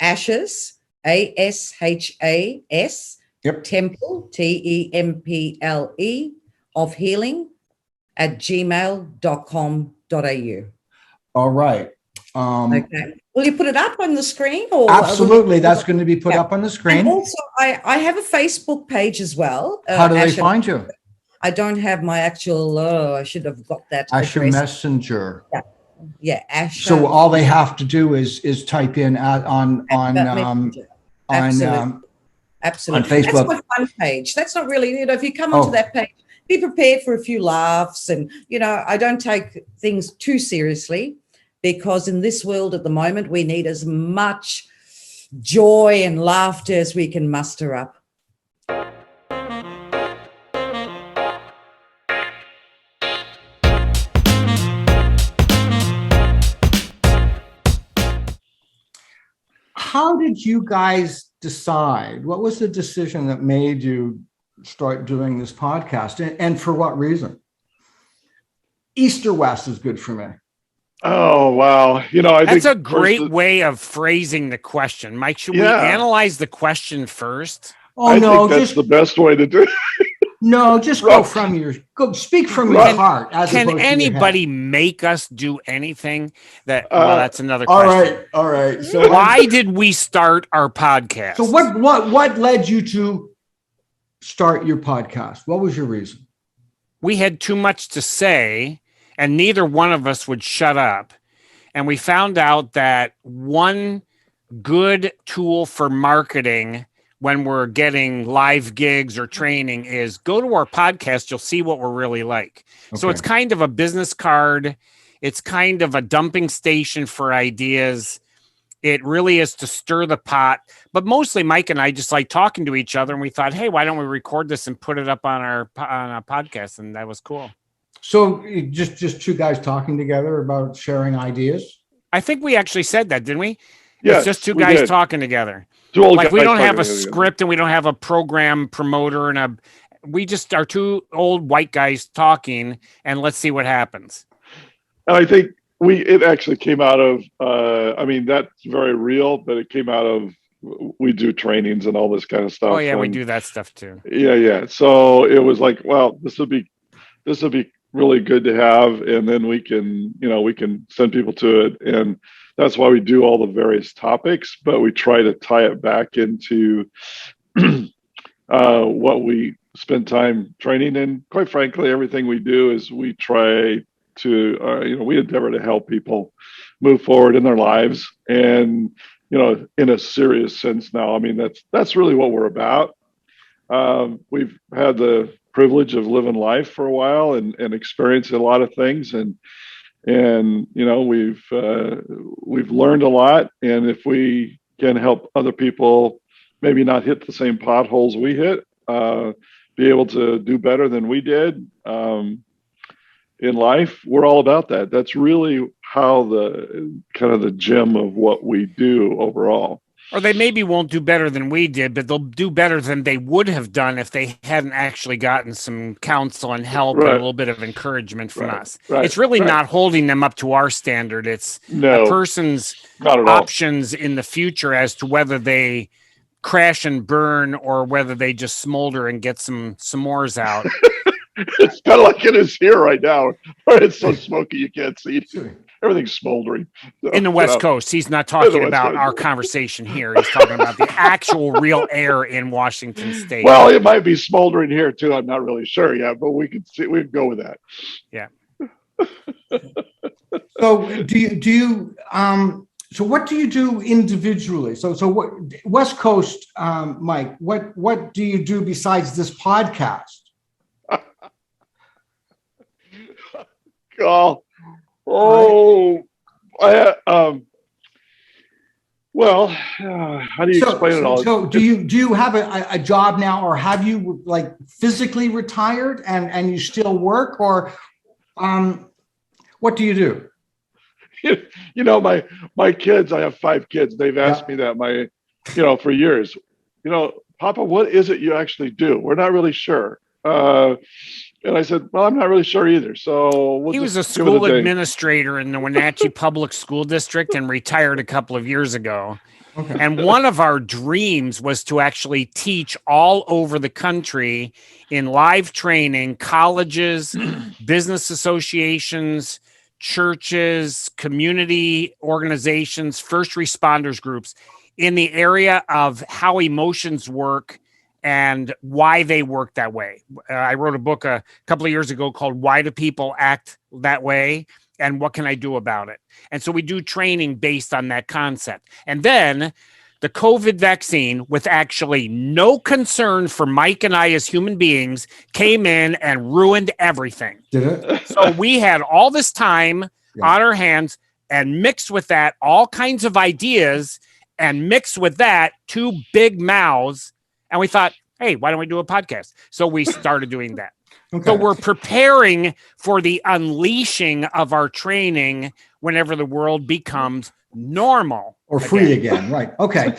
Ashas, ASHAS. Yep. Temple, TEMPLE of healing @gmail.com.au. All right. Okay. Will you put it up on the screen? Or Absolutely. That's going to be put up on the screen. And also, I have a Facebook page as well. How do they find you? I don't have my actual, I should have got that. Asha Messenger. Yeah, Asha. So all they have to do is type in on Absolutely. On Facebook. That's my fun page. That's not really, if you come onto that page, be prepared for a few laughs. And, I don't take things too seriously, because in this world at the moment, we need as much joy and laughter as we can muster up. How did you guys decide? What was the decision that made you start doing this podcast, and for what reason? East or West is good for me. Oh, wow. I That's think a great way of phrasing the question. Myke, should we analyze the question first? I think that's the best way to do it. No, just speak from your heart. Can anybody make us do anything? That's another question. All right. So why did we start our podcast? So what led you to start your podcast? What was your reason? We had too much to say, and neither one of us would shut up. And we found out that one good tool for marketing when we're getting live gigs or training is go to our podcast. You'll see what we're really like. Okay. So it's kind of a business card. It's kind of a dumping station for ideas. It really is to stir the pot. But mostly Myke and I just like talking to each other. And we thought, hey, why don't we record this and put it up on our podcast? And that was cool. So just two guys talking together about sharing ideas? I think we actually said that, didn't we? Yes, it's just two guys talking together. Like we don't have a script and we don't have a program promoter we just are two old white guys talking, and let's see what happens. And I think it actually came out of, that's very real, but it came out of, we do trainings and all this kind of stuff. Oh yeah, we do that stuff too. Yeah. So it was like, well, this would be really good to have. And then we can send people to it. And that's why we do all the various topics, but we try to tie it back into what we spend time training. And quite frankly, everything we do is we try to, we endeavor to help people move forward in their lives. And, in a serious sense now, that's really what we're about. We've had the privilege of living life for a while and experiencing a lot of things. And we've learned a lot, and if we can help other people maybe not hit the same potholes we hit, be able to do better than we did in life, we're all about that. That's really how the kind of the gem of what we do overall. Or they maybe won't do better than we did, but they'll do better than they would have done if they hadn't actually gotten some counsel and help and a little bit of encouragement from us. It's really not holding them up to our standard. It's a person's options in the future as to whether they crash and burn or whether they just smolder and get some s'mores out. It's kind of like it is here right now. It's so smoky you can't see. Everything's smoldering. So, in the West Coast. He's not talking about our conversation here. He's talking about the actual real air in Washington State. Well, it might be smoldering here too. I'm not really sure yet, but we can see. We can go with that. Yeah. So do you so what do you do individually? So what West Coast, Myke, what do you do besides this podcast? Well, how do you explain it all? So do you have a job now, or have you like physically retired and you still work, or what do you do? You know, my kids, I have 5 kids. They've asked me that for years, Papa, what is it you actually do? We're not really sure. And I said, well, I'm not really sure either. So he was a school administrator in the Wenatchee Public School District and retired a couple of years ago. Okay. And one of our dreams was to actually teach all over the country in live training, colleges, business associations, churches, community organizations, first responders groups in the area of how emotions work and why they work that way. I wrote a book a couple of years ago called Why Do People Act That Way? And What Can I Do About It? And so we do training based on that concept. And then the COVID vaccine, with actually no concern for Myke and I as human beings, came in and ruined everything. Did it? So we had all this time on our hands, and mixed with that, all kinds of ideas, and mixed with that, 2 big mouths. And we thought, hey, why don't we do a podcast? So we started doing that. Okay. So we're preparing for the unleashing of our training whenever the world becomes normal or free again. Right. Okay.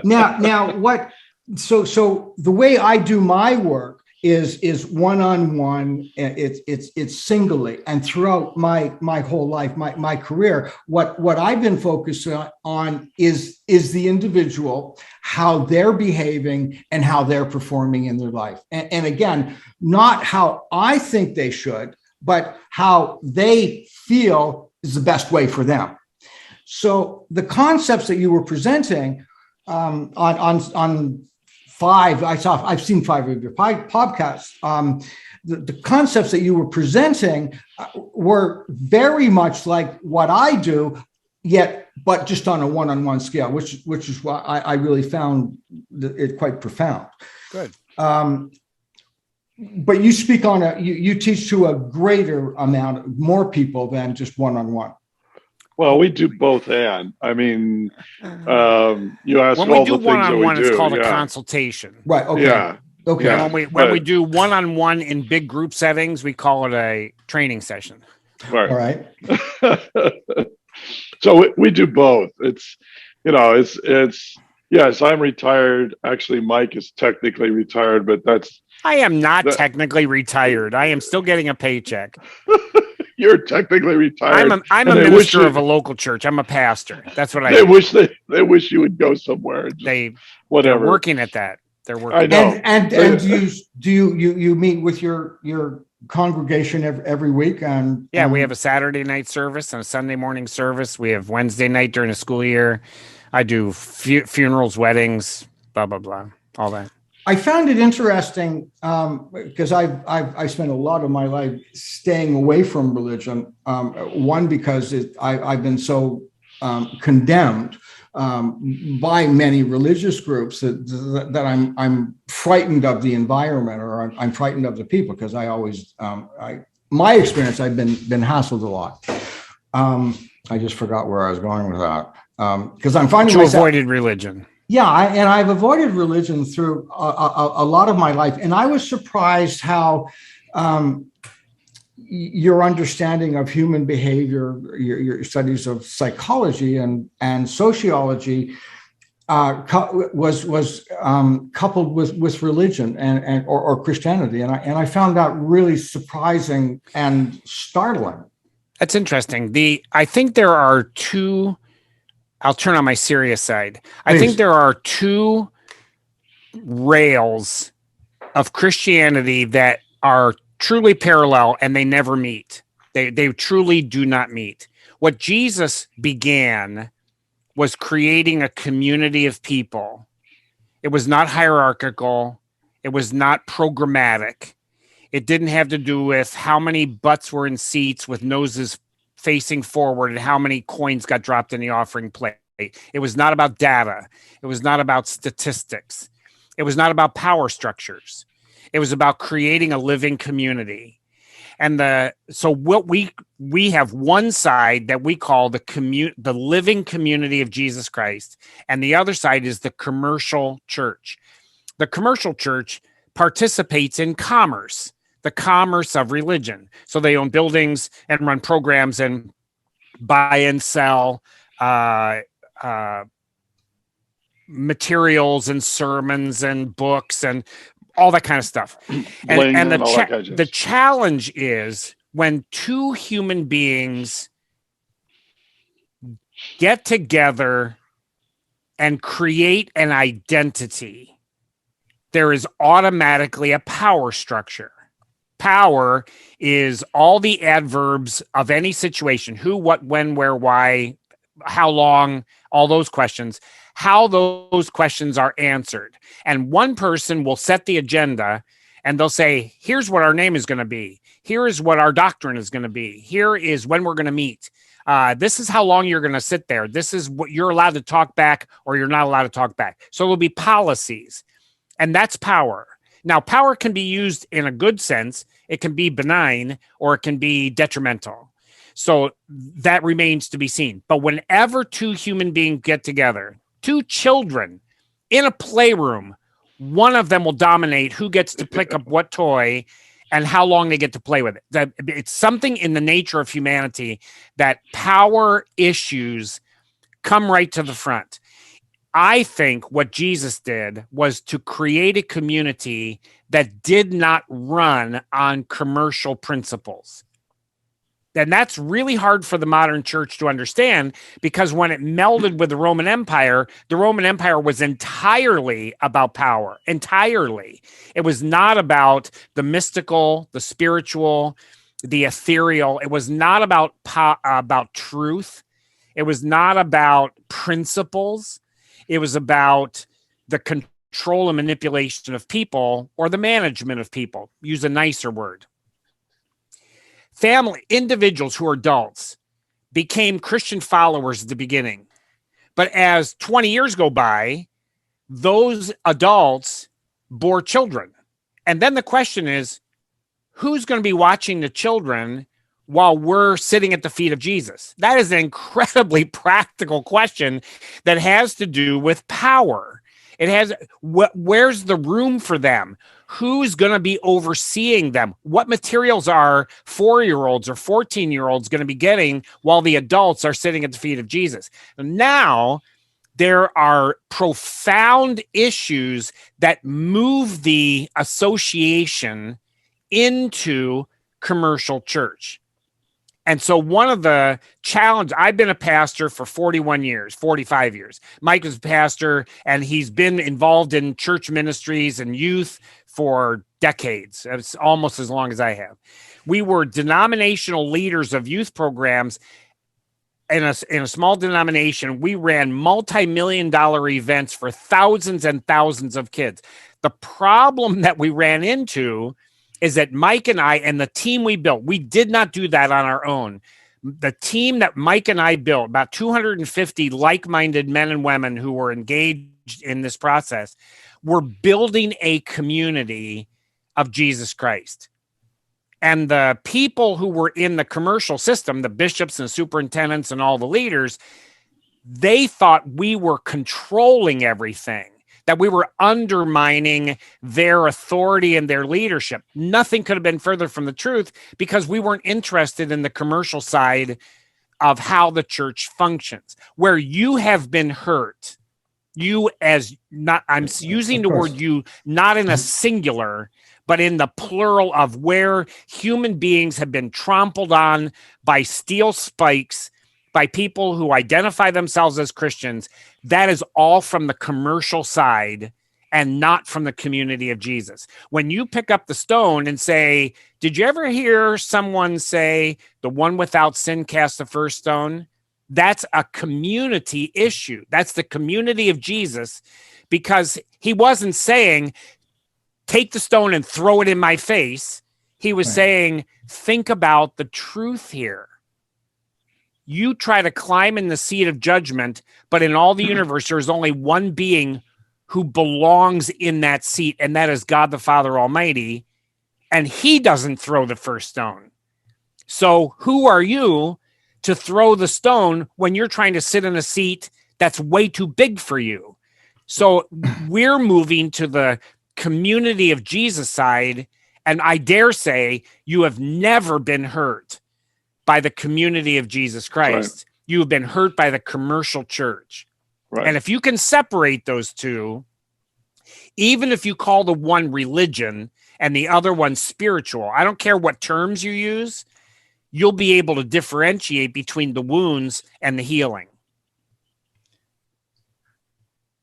now what? So the way I do my work is one-on-one. It's singly, and throughout my whole life, my career, what I've been focused on is the individual, how they're behaving and how they're performing in their life. And again, not how I think they should, but how they feel is the best way for them. So the concepts that you were presenting on 5, I've seen 5 of your podcasts. The concepts that you were presenting were very much like what I do, but just on a one-on-one scale, which is why I really found it quite profound. Good. But you speak you teach to a greater amount, more people than just one-on-one. Well, we do both, and I mean, you ask when all we do the things that we one-on-one, do. it's called a consultation. Right. Okay. Yeah. Okay. Yeah. When we do one-on-one in big group settings, we call it a training session. Right. All right. So we do both. It's yes, I'm retired. Actually, Myke is technically retired, but I am not technically retired. I am still getting a paycheck. You're technically retired. I'm a minister of a local church. I'm a pastor. That's what I do. They wish you would go somewhere. They're whatever. working at that. They're working. I know. And do you meet with your congregation every week? And we have a Saturday night service and a Sunday morning service. We have Wednesday night during the school year. I do funerals, weddings, blah blah blah, all that. I found it interesting because I spent a lot of my life staying away from religion. One, because I've been so condemned by many religious groups that I'm frightened of the environment, or I'm frightened of the people, because I always my experience, I've been hassled a lot. I just forgot where I was going with that, because I'm finding you myself, avoided religion. Yeah, and I've avoided religion through a lot of my life, and I was surprised how your understanding of human behavior, your studies of psychology and sociology, was coupled with religion or Christianity, and I found that really surprising and startling. That's interesting. I think there are two. I'll turn on my serious side. I Please. think there are two rails of Christianity that are truly parallel and they never meet. They truly do not meet. What Jesus began was creating a community of people. It was not hierarchical. It was not programmatic. It didn't have to do with how many butts were in seats with noses facing forward and how many coins got dropped in the offering plate. It was not about data. It was not about statistics. It was not about power structures. It was about creating a living community. And so what we have one side that we call the living community of Jesus Christ, and the other side is the commercial church. The commercial church participates in commerce, the commerce of religion. So they own buildings and run programs and buy and sell materials and sermons and books and all that kind of stuff. And the challenge is when two human beings get together and create an identity, there is automatically a power structure. Power is all the adverbs of any situation: who, what, when, where, why, how long, all those questions, how those questions are answered. And one person will set the agenda and they'll say, here's what our name is going to be. Here is what our doctrine is going to be. Here is when we're going to meet. This is how long you're going to sit there. This is what you're allowed to talk back or you're not allowed to talk back. So there'll be policies, and that's power. Now, power can be used in a good sense. It can be benign or it can be detrimental. So that remains to be seen. But whenever two human beings get together, two children in a playroom, one of them will dominate who gets to pick up what toy and how long they get to play with it. It's something in the nature of humanity that power issues come right to the front. I think what Jesus did was to create a community that did not run on commercial principles. And that's really hard for the modern church to understand, because when it melded with the Roman Empire was entirely about power, entirely. It was not about the mystical, the spiritual, the ethereal. It was not about truth. It was not about principles. It was about the control and manipulation of people, or the management of people. Use a nicer word. Family, individuals who are adults became Christian followers at the beginning. But as 20 years go by, those adults bore children. And then the question is, who's going to be watching the children while we're sitting at the feet of Jesus? That is an incredibly practical question that has to do with power. It has, where's the room for them? Who's going to be overseeing them? What materials are 4-year-olds or 14-year-olds going to be getting while the adults are sitting at the feet of Jesus? Now, there are profound issues that move the association into commercial church. And so one of the challenges, I've been a pastor for 45 years. Myke is a pastor, and he's been involved in church ministries and youth for decades. It's almost as long as I have. We were denominational leaders of youth programs in a small denomination. We ran multi-million-dollar events for thousands and thousands of kids. The problem that we ran into is that Myke and I and the team we built, we did not do that on our own. The team that Myke and I built, about 250 like-minded men and women who were engaged in this process, were building a community of Jesus Christ. And the people who were in the commercial system, the bishops and superintendents and all the leaders, they thought we were controlling everything, that we were undermining their authority and their leadership. Nothing could have been further from the truth, because we weren't interested in the commercial side of how the church functions. Where you have been hurt, you as not, I'm using the word you not in a singular, but in the plural of where human beings have been trampled on by steel spikes, by people who identify themselves as Christians. That is all from the commercial side and not from the community of Jesus. When you pick up the stone and say, did you ever hear someone say, the one without sin cast the first stone? That's a community issue. That's the community of Jesus, because he wasn't saying, take the stone and throw it in my face. He was saying, think about the truth here. You try to climb in the seat of judgment, but in all the universe, there is only one being who belongs in that seat, and that is God the Father Almighty, and he doesn't throw the first stone. So who are you to throw the stone when you're trying to sit in a seat that's way too big for you? So we're moving to the community of Jesus side, and I dare say you have never been hurt by the community of Jesus Christ. Right. You have been hurt by the commercial church. Right. And if you can separate those two, even if you call the one religion and the other one spiritual, I don't care what terms you use, you'll be able to differentiate between the wounds and the healing.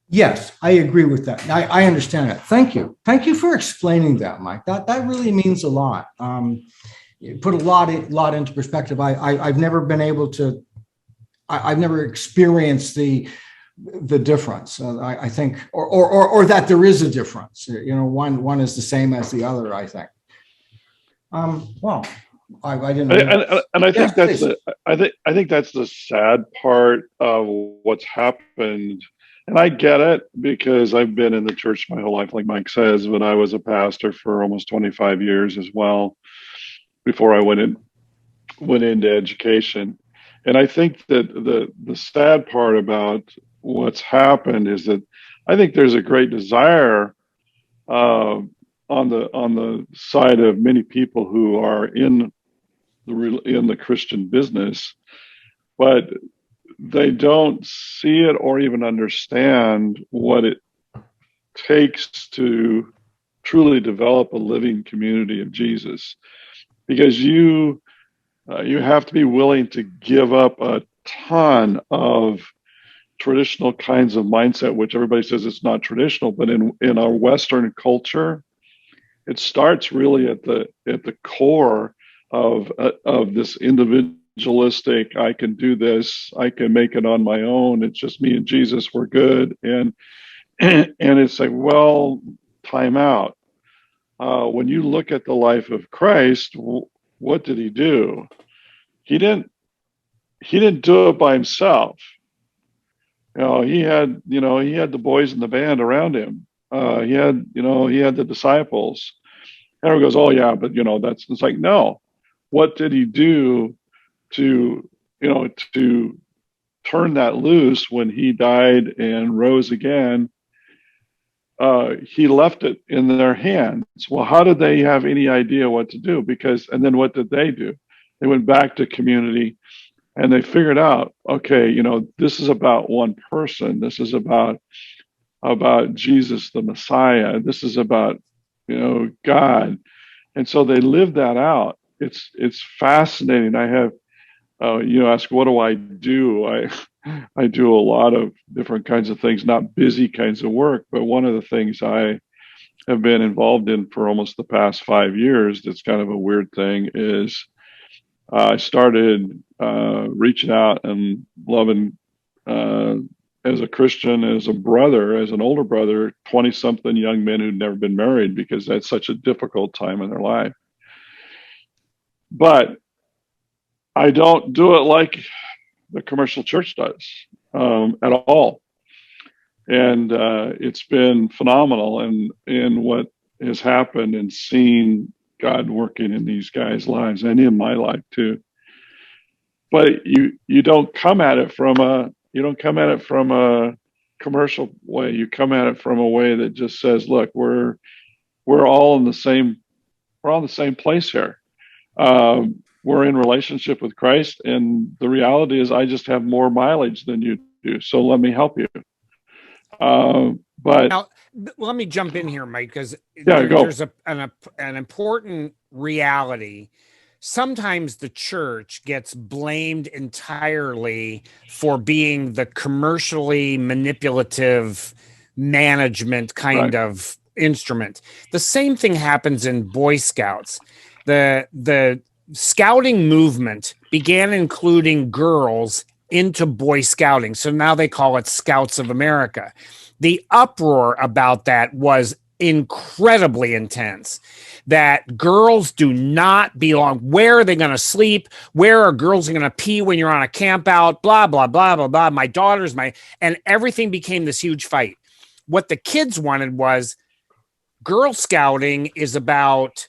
Yes, I agree with that. I understand that. Thank you. Thank you for explaining that, Myke. That really means a lot. You put a lot into perspective. I've never been able to. I've never experienced the difference. I think, or that there is a difference. You know, one is the same as the other, I think. Well, I didn't. And I think I think that's the sad part of what's happened. And I get it, because I've been in the church my whole life, like Myke says, but I was a pastor for almost 25 years as well before I went into education. And I think that the sad part about what's happened is that I think there's a great desire on the side of many people who are in the Christian business, but they don't see it or even understand what it takes to truly develop a living community of Jesus. Because you have to be willing to give up a ton of traditional kinds of mindset, which everybody says it's not traditional, but in our Western culture, it starts really at the core of this individualistic, I can do this, I can make it on my own, it's just me and Jesus, we're good. And it's like, well, time out. When you look at the life of Christ, what did he do? He didn't do it by himself. He had the boys in the band around him. He had the disciples. Everyone goes, oh yeah, but it's like, no. What did he do to turn that loose when he died and rose again? He left it in their hands. Well, how did they have any idea what to do? And then what did they do? They went back to community and they figured out, okay, this is about one person. This is about Jesus, the Messiah. This is about, God. And so they lived that out. It's fascinating. I have, ask, what do? I do a lot of different kinds of things, not busy kinds of work, but one of the things I have been involved in for almost the past 5 years, that's kind of a weird thing, is I started reaching out and loving as a Christian, as a brother, as an older brother, 20-something young men who'd never been married, because that's such a difficult time in their life. But I don't do it like the commercial church does at all. And it's been phenomenal in what has happened, and seeing God working in these guys' lives and in my life too. But you don't come at it from You don't come at it from a commercial way. You come at it from a way that just says, look, we're all in the same, we're all in the same place here. We're in relationship with Christ, and the reality is I just have more mileage than you do. So let me help you. But now, let me jump in here, Myke, because go. there's an important reality. Sometimes the church gets blamed entirely for being the commercially manipulative management kind of instrument. The same thing happens in Boy Scouts. The scouting movement began including girls into Boy Scouting. So now they call it Scouts of America. The uproar about that was incredibly intense, that girls do not belong. Where are they going to sleep? Where are girls going to pee when you're on a camp out? Blah, blah, blah, blah, blah. My daughter's and everything became this huge fight. What the kids wanted was Girl Scouting is about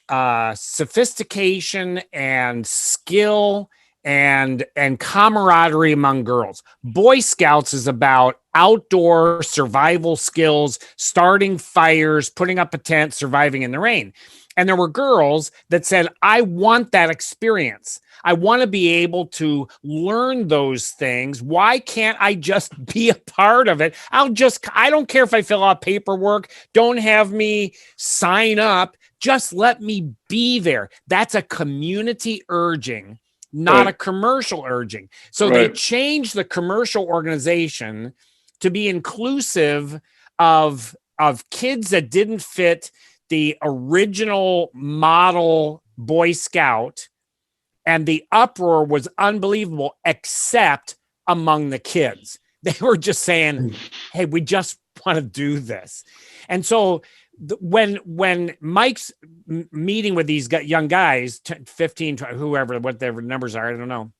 sophistication and skill and camaraderie among girls. Boy Scouts is about outdoor survival skills, starting fires, putting up a tent, surviving in the rain. And there were girls that said, I want that experience. I want to be able to learn those things. Why can't I just be a part of it? I don't care if I fill out paperwork. Don't have me sign up. Just let me be there. That's a community urging, not a commercial urging. So they changed the commercial organization to be inclusive of kids that didn't fit the original model Boy Scout, and the uproar was unbelievable, except among the kids. They were just saying, hey, we just want to do this. And so when Myke's meeting with these young guys, 15, whoever, whatever numbers are, I don't know,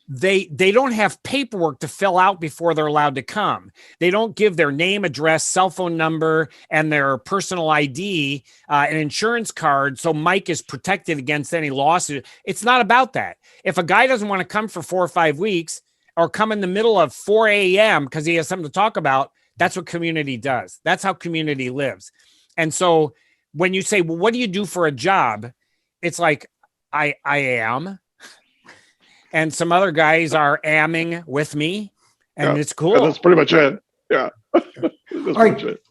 they don't have paperwork to fill out before they're allowed to come. They don't give their name, address, cell phone number, and their personal ID, an insurance card. So Myke is protected against any lawsuit. It's not about that. If a guy doesn't want to come for 4 or 5 weeks or come in the middle of 4 a.m. because he has something to talk about, that's what community does. That's how community lives. And so when you say, well, what do you do for a job? It's like, I am. And some other guys are amming with me, and it's cool. That's pretty much it. Yeah. That's pretty much it.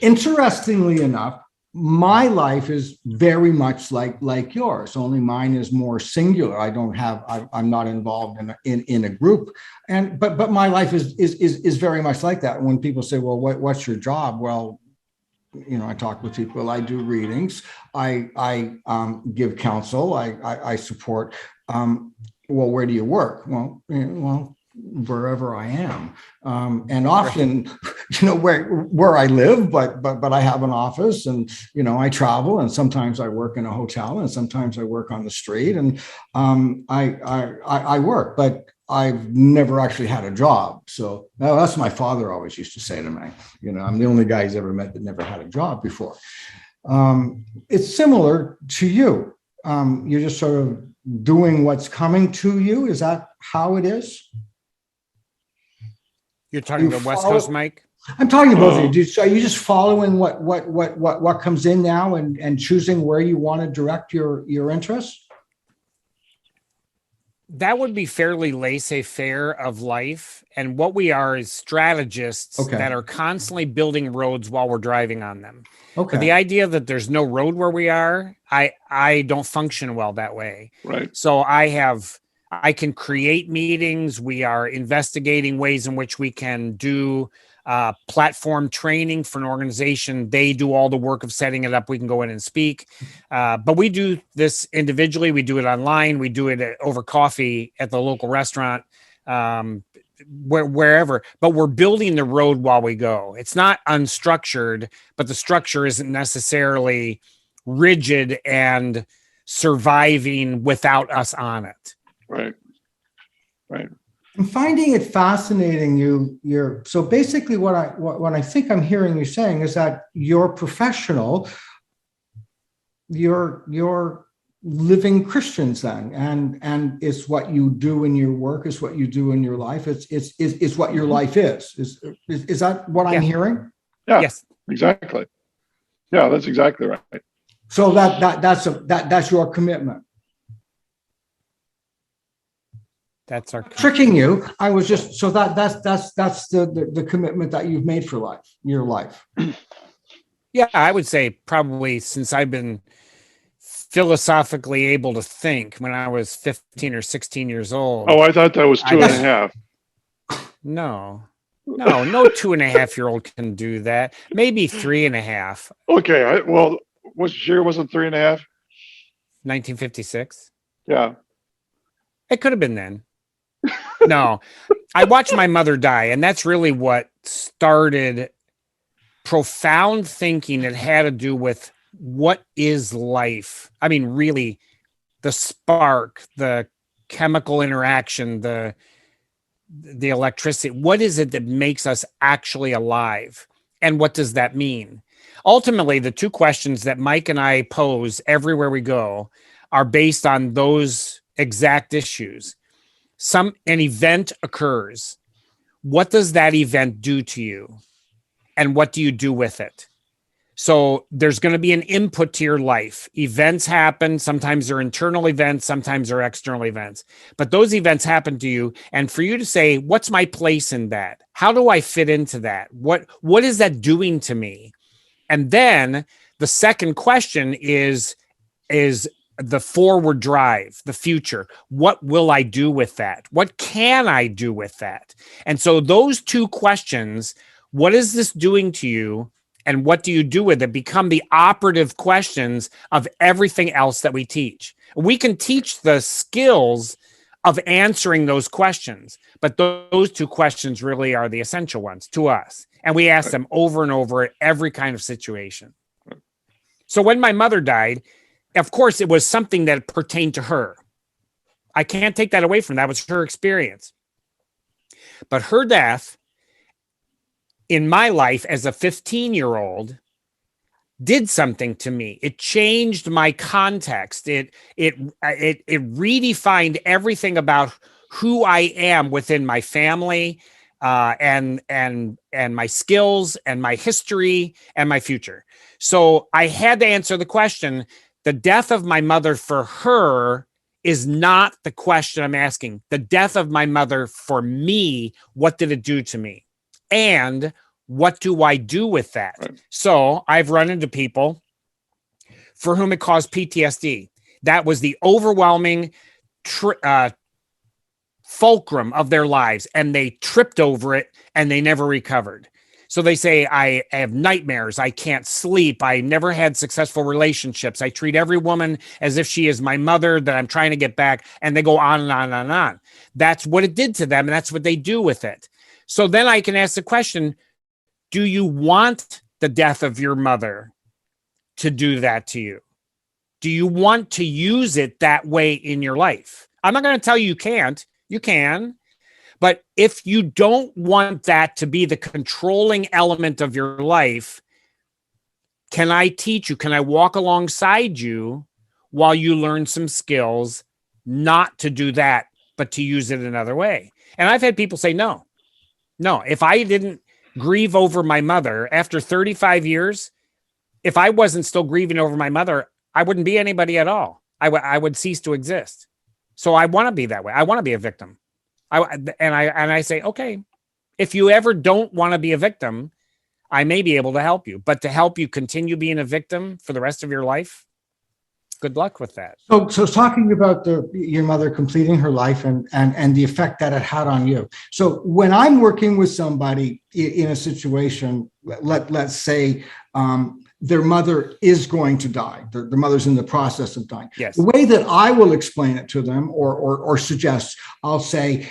Interestingly enough, my life is very much like yours. Only mine is more singular. I'm not involved in a group, but my life is very much like that. When people say, "Well, what's your job?" Well, I talk with people. I do readings. I give counsel. I support. Well, where do you work? Well, wherever I am, and often, where I live. But I have an office, and I travel, and sometimes I work in a hotel, and sometimes I work on the street, and I work. But I've never actually had a job. So that's my father always used to say to me. I'm the only guy he's ever met that never had a job before. It's similar to you. You're just sort of doing what's coming to you. Is that how it is? You're talking about West Coast, Myke? I'm talking about you. Are you just following what comes in now and choosing where you want to direct your interests? That would be fairly laissez-faire of life. And what we are is strategists that are constantly building roads while we're driving on them. Okay. But the idea that there's no road where we are, I don't function well that way. Right. So I can create meetings. We are investigating ways in which we can do platform training for an organization. They do all the work of setting it up. We can go in and speak. But we do this individually. We do it online. We do it over coffee at the local restaurant, wherever. But we're building the road while we go. It's not unstructured, but the structure isn't necessarily rigid and surviving without us on it. Right. I'm finding it fascinating. So basically what I think I'm hearing you saying is that you're professional. You're living Christians then, and it's what you do in your work, it's what you do in your life, it's what your life is. Is that what I'm hearing? Yeah, Yes, exactly. Yeah, that's exactly right. So that's your commitment. that's our Tricking you. I was just so that's the commitment that you've made for life, your life. Yeah, I would say probably since I've been philosophically able to think when I was 15 or 16 years old. Oh, I thought that was 2.5. No 2.5-year-old can do that. Maybe 3.5. Okay, well, was year wasn't 3.5? 1956. Yeah. It could have been then. No, I watched my mother die, and that's really what started profound thinking that had to do with what is life. I mean, really, the spark, the chemical interaction, the electricity. What is it that makes us actually alive? And what does that mean? Ultimately, the two questions that Myke and I pose everywhere we go are based on those exact issues. An event occurs. What does that event do to you? And what do you do with it? So there's going to be an input to your life. Events happen. Sometimes they're internal events. Sometimes they're external events. But those events happen to you. And for you to say, what's my place in that? How do I fit into that? What is that doing to me? And then the second question is the forward drive, the future. What will I do with that? What can I do with that? And so those two questions, what is this doing to you? And what do you do with it? Become the operative questions of everything else that we teach. We can teach the skills of answering those questions, but those two questions really are the essential ones to us. And we ask them over and over at every kind of situation. So when my mother died, of course, it was something that pertained to her. I can't take that away from her. That was her experience. But her death in my life as a 15-year-old did something to me. It changed my context. It redefined everything about who I am within my family, and my skills and my history and my future. So I had to answer the question. The death of my mother for her is not the question I'm asking. The death of my mother for me, what did it do to me? And what do I do with that? Right. So I've run into people for whom it caused PTSD. That was the overwhelming fulcrum of their lives, and they tripped over it and they never recovered. So they say, I have nightmares. I can't sleep. I never had successful relationships. I treat every woman as if she is my mother that I'm trying to get back. And they go on and on and on. That's what it did to them. And that's what they do with it. So then I can ask the question, do you want the death of your mother to do that to you? Do you want to use it that way in your life? I'm not going to tell you you can't. You can. But if you don't want that to be the controlling element of your life, can I teach you? Can I walk alongside you while you learn some skills not to do that, but to use it another way? And I've had people say, no, if I didn't grieve over my mother after 35 years, if I wasn't still grieving over my mother, I wouldn't be anybody at all. I would cease to exist. So I want to be that way. I want to be a victim. I say, okay, if you ever don't want to be a victim, I may be able to help you. But to help you continue being a victim for the rest of your life, good luck with that. So talking about your mother completing her life and the effect that it had on you. So when I'm working with somebody in a situation, let's say their mother is going to die. Their mother's in the process of dying. Yes. The way that I will explain it to them or suggest, I'll say,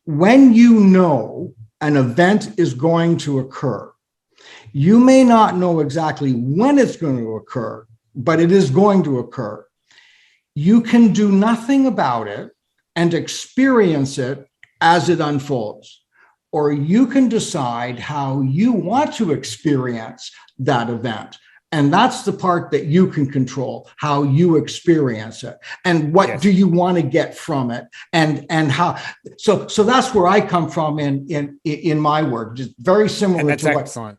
when you know an event is going to occur, you may not know exactly when it's going to occur, but it is going to occur. You can do nothing about it and experience it as it unfolds. Or you can decide how you want to experience that event. And that's the part that you can control, how you experience it and what do you want to get from it, and how. So that's where I come from in my work, just very similar. And that's to excellent.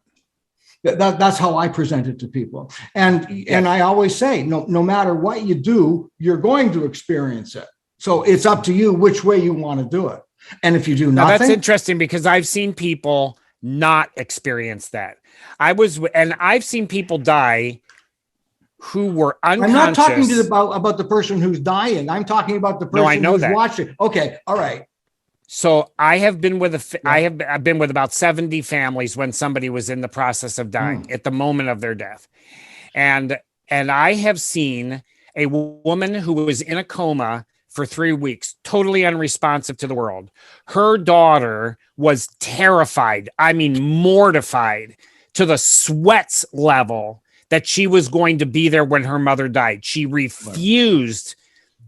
That's how I present it to people. And I always say, no matter what you do, you're going to experience it. So it's up to you which way you want to do it. And if you do nothing. Now that's interesting, because I've seen people not experience that. I've seen people die who were unconscious. I'm not talking about the person who's dying. I'm talking about the person who's watching. Okay. All right. So I have been with I've been with about 70 families when somebody was in the process of dying at the moment of their death. And I have seen a woman who was in a coma for 3 weeks, totally unresponsive to the world. Her daughter was terrified. I mean, mortified to the sweats level that she was going to be there when her mother died. She refused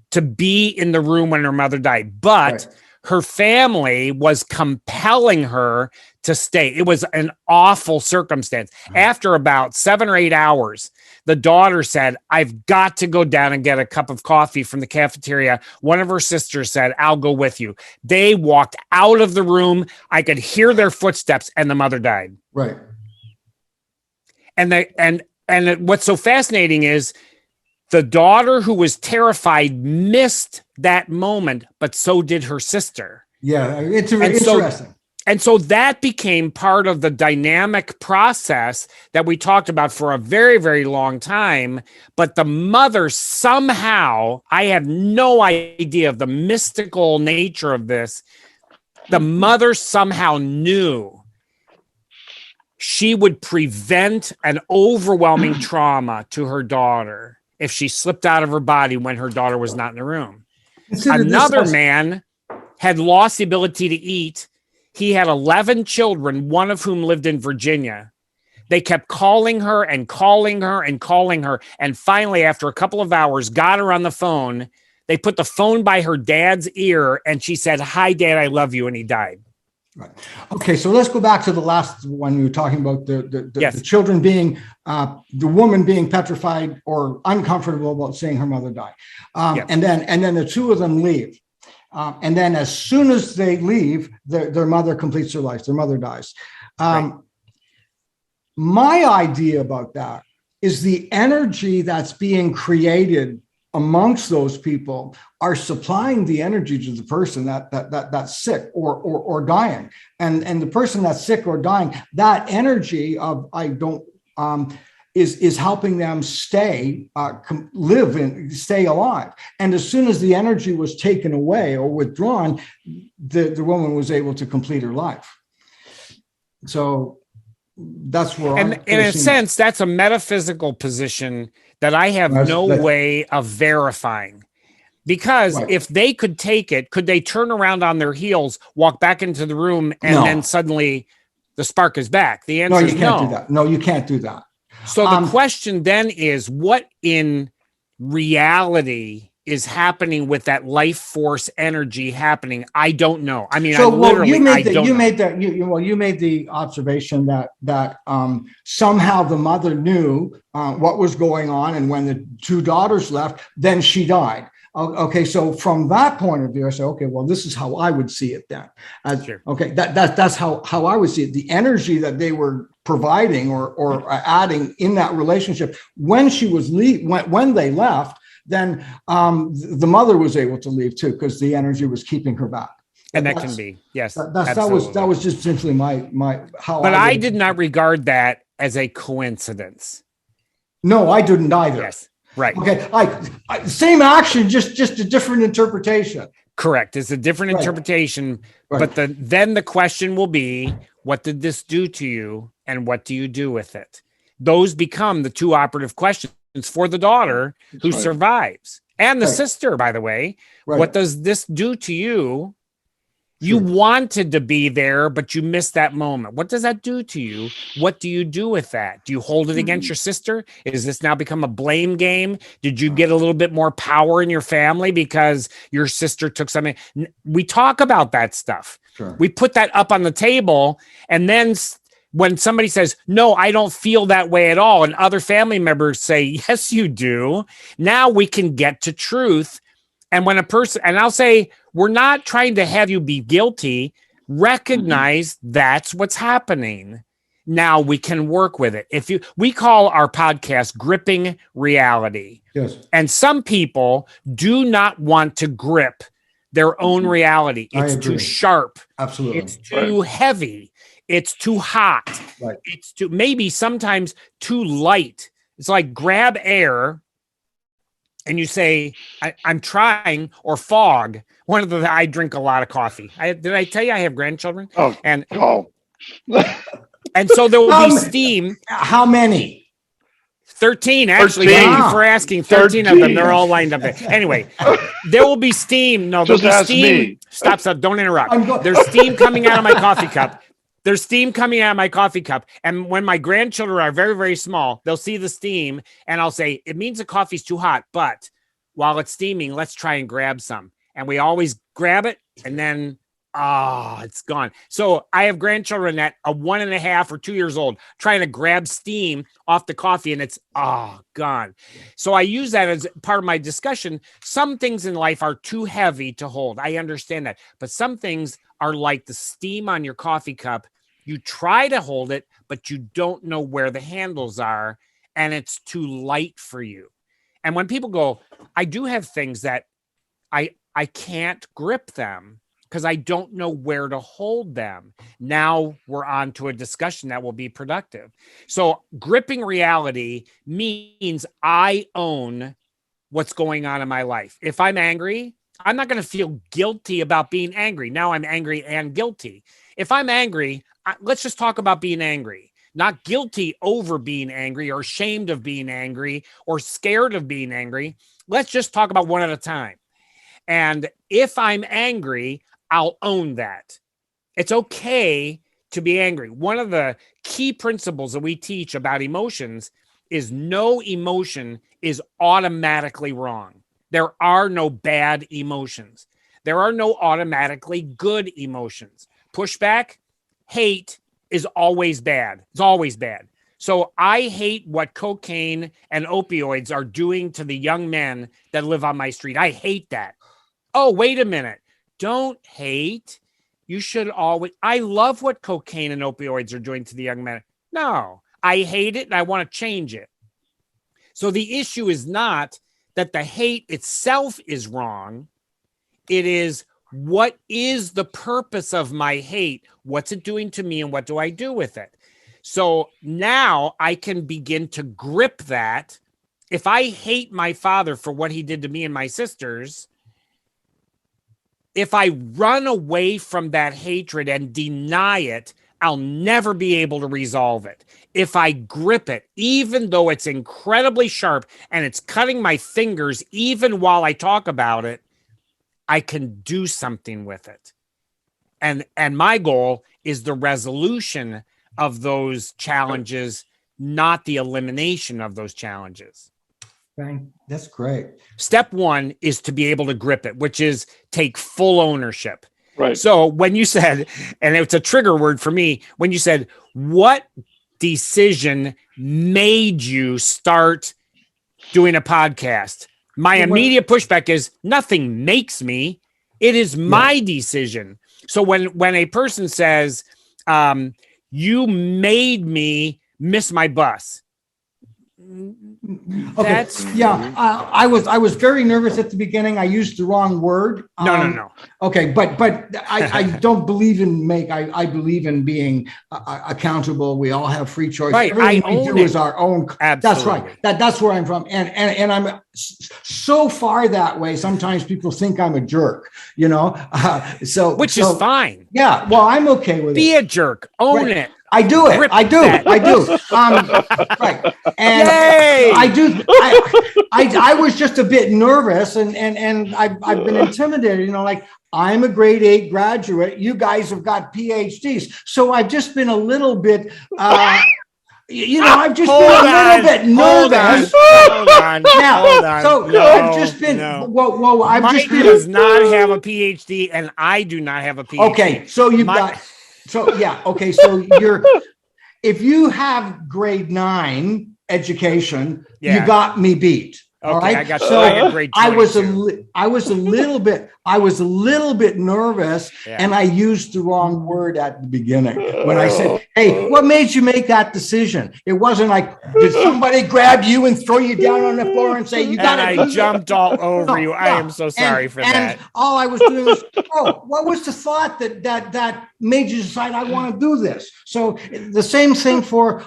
to be in the room when her mother died, but her family was compelling her to stay. It was an awful circumstance. After about 7 or 8 hours, the daughter said, I've got to go down and get a cup of coffee from the cafeteria. One of her sisters said, I'll go with you. They walked out of the room. I could hear their footsteps, and the mother died. Right. And what's so fascinating is the daughter, who was terrified, missed that moment, but so did her sister. Yeah, it's interesting. And so that became part of the dynamic process that we talked about for a very, very long time. But the mother somehow, I have no idea of the mystical nature of this. The mother somehow knew she would prevent an overwhelming trauma to her daughter if she slipped out of her body when her daughter was not in the room. Another man had lost the ability to eat. He had 11 children, one of whom lived in Virginia. They kept calling her and calling her and calling her. And finally, after a couple of hours, got her on the phone. They put the phone by her dad's ear, and she said, "Hi, Dad, I love you." And he died. Right. Okay, so let's go back to the last one. We were talking about the children being, the woman being petrified or uncomfortable about seeing her mother die. And then the two of them leave. And then as soon as they leave, their mother completes her life. Their mother dies. My idea about that is the energy that's being created amongst those people are supplying the energy to the person that's sick or dying. And the person that's sick or dying, that energy of is helping them stay, live and stay alive. And as soon as the energy was taken away or withdrawn, the woman was able to complete her life. So that's where in a sense, that's a metaphysical position that I have no way of verifying. Because if they could take it, could they turn around on their heels, walk back into the room, and then suddenly the spark is back? The answer is no. You can't do that. No, you can't do that. So the question then is, what in reality is happening with that life force energy happening? I don't know. I mean, you made the observation that somehow the mother knew what was going on, and when the two daughters left, then she died. Okay, so from that point of view, I say, okay, well, this is how I would see it then. Sure. Okay, that's how I would see it. The energy that they were providing or adding in that relationship when she was when they left, then the mother was able to leave too, because the energy was keeping her back. And that can be, yes. That was just simply my how. But I did not regard that as a coincidence. No, I didn't either. Yes. Right. Okay. Same action, just a different interpretation. Correct. It's a different interpretation. Right. But then the question will be, what did this do to you, and what do you do with it? Those become the two operative questions for the daughter who survives, and the sister, by the way. Right. What does this do to you? You wanted to be there, but you missed that moment. What does that do to you? What do you do with that? Do you hold it against your sister? Is this now become a blame game? Did you get a little bit more power in your family because your sister took something? We talk about that stuff. Sure. We put that up on the table, and then when somebody says, no, I don't feel that way at all, and other family members say, yes, you do, now we can get to truth. And when a person, and I'll say, we're not trying to have you be guilty, recognize that's what's happening. Now we can work with it. We call our podcast Gripping Reality. Yes. And some people do not want to grip their own reality. It's too sharp. Absolutely. It's too heavy. It's too hot. Right. It's maybe sometimes too light. It's like grab air and you say, I'm trying, or fog. I drink a lot of coffee. Did I tell you I have grandchildren? And so there will be steam. How many? 13, actually. 13. Thank you for asking. 13 of them. They're all lined up there. Anyway, there will be steam. No, there'll be steam. Me. Stop. Don't interrupt. There's steam coming out of my coffee cup. There's steam coming out of my coffee cup. And when my grandchildren are very, very small, they'll see the steam and I'll say, it means the coffee's too hot, but while it's steaming, let's try and grab some. And we always grab it and then, it's gone. So I have grandchildren that are 1.5 or 2 years old trying to grab steam off the coffee and it's, gone. So I use that as part of my discussion. Some things in life are too heavy to hold. I understand that. But some things are like the steam on your coffee cup. You try to hold it, but you don't know where the handles are and it's too light for you. And when people go, I do have things that I can't grip them because I don't know where to hold them. Now we're on to a discussion that will be productive. So gripping reality means I own what's going on in my life. If I'm angry, I'm not going to feel guilty about being angry. Now I'm angry and guilty. If I'm angry, let's just talk about being angry. Not guilty over being angry or ashamed of being angry or scared of being angry. Let's just talk about one at a time. And if I'm angry, I'll own that. It's okay to be angry. One of the key principles that we teach about emotions is no emotion is automatically wrong. There are no bad emotions. There are no automatically good emotions. Pushback, hate is always bad. It's always bad. So I hate what cocaine and opioids are doing to the young men that live on my street. I hate that. Oh, wait a minute. Don't hate. You should always. I love what cocaine and opioids are doing to the young men. No, I hate it and I want to change it. So the issue is not that the hate itself is wrong. It is, what is the purpose of my hate? What's it doing to me and what do I do with it? So now I can begin to grip that. If I hate my father for what he did to me and my sisters, if I run away from that hatred and deny it, I'll never be able to resolve it. If I grip it, even though it's incredibly sharp and it's cutting my fingers, even while I talk about it, I can do something with it. And my goal is the resolution of those challenges, not the elimination of those challenges. That's great. Step one is to be able to grip it, which is take full ownership. Right. So when you said, and it's a trigger word for me, when you said, what decision made you start doing a podcast? My immediate pushback is nothing makes me. It is my decision. So when a person says, you made me miss my bus. Okay. I was very nervous at the beginning. I used the wrong word. No. Okay, but I don't believe in I believe in being accountable. We all have free choice. Right. Everything we do is our own. Absolutely. That's right. That's where I'm from. And I'm so far that way. Sometimes people think I'm a jerk, which is fine. Yeah. Well, I'm okay with it. Be a jerk. Own it. I do it. I do. Right. And Yay! I do. I was just a bit nervous and I've been intimidated, like I'm a grade 8 graduate. You guys have got PhDs. So I've just been a little bit, I've just been a little bit nervous. Hold on. So no, I've just been, whoa. Myke does not have a PhD and I do not have a PhD. Okay. So you've got. So yeah, okay. So if you have grade 9 education, Yeah. you got me beat. All Okay, right. I got So I got grade I was 22. I was a little bit nervous, Yeah. and I used the wrong word at the beginning when I said, "Hey, what made you make that decision?" It wasn't like, did somebody grab you and throw you down on the floor and say, "You got And to." I jumped all over you. I am so sorry for that. And all I was doing was, what was the thought that made you decide I want to do this? So the same thing for,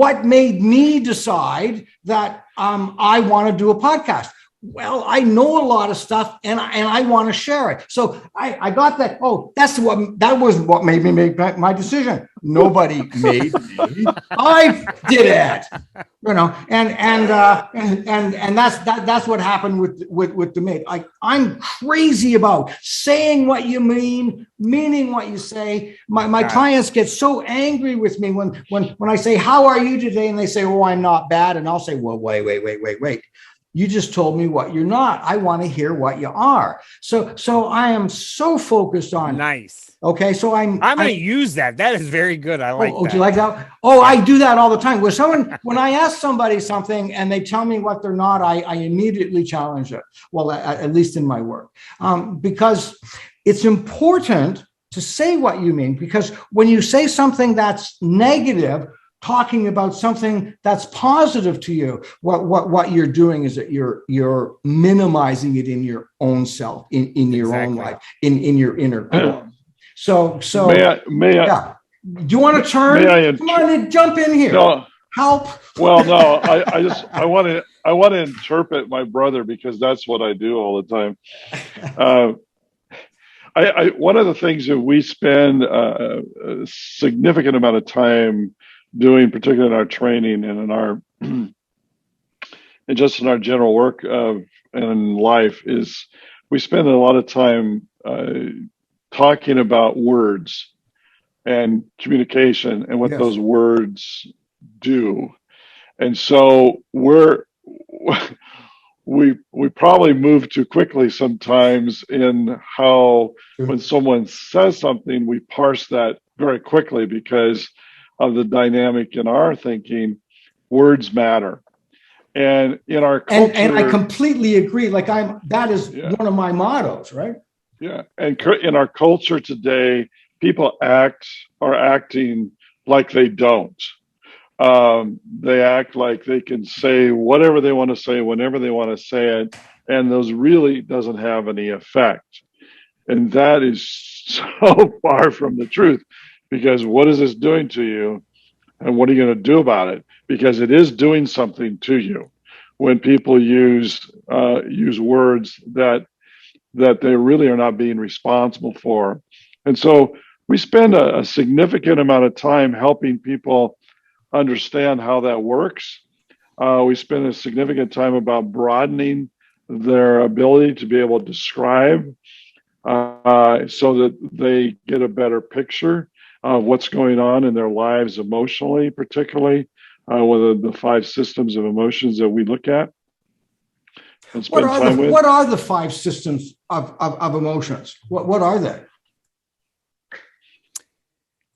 what made me decide that I want to do a podcast. Well, I know a lot of stuff, and I want to share it. So I got that. Oh, that was what made me make my decision. Nobody made me. I did it. And that's what happened with the mate. I'm crazy about saying what you mean, meaning what you say. My clients get so angry with me when I say, "How are you today?" and they say, "Oh, I'm not bad," and I'll say, "Well, wait. You just told me what you're not. I want to hear what you are." So I am so focused on. Nice. Okay, so I'm going to use that. That is very good. I like that. Do you like that? Oh, I do that all the time. When I ask somebody something and they tell me what they're not, I immediately challenge it. Well, at least in my work, because it's important to say what you mean. Because when you say something that's negative, talking about something that's positive to you, what you're doing is that you're minimizing it in your own self, in your own life, in your inner core. So may I? Yeah. Do you want to turn? Come on, jump in here. No. Help. Well, no. I want to interpret my brother, because that's what I do all the time. One of the things that we spend a significant amount of time doing, particularly in our training and in our and just in our general work and in life, is we spend a lot of time talking about words and communication and what those words do. And so we probably move too quickly sometimes in how, when someone says something, we parse that very quickly because of the dynamic in our thinking. Words matter. And in our culture, and I completely agree. That is one of my mottos, right? Yeah. And in our culture today, people are acting like they don't. They act like they can say whatever they want to say, whenever they want to say it. And those really doesn't have any effect. And that is so far from the truth, because what is this doing to you? And what are you going to do about it? Because it is doing something to you when people use words that they really are not being responsible for. And so we spend a significant amount of time helping people understand how that works. We spend a significant time about broadening their ability to be able to describe so that they get a better picture of what's going on in their lives emotionally, particularly with the 5 systems of emotions that we look at. What are the 5 systems of emotions? What are they?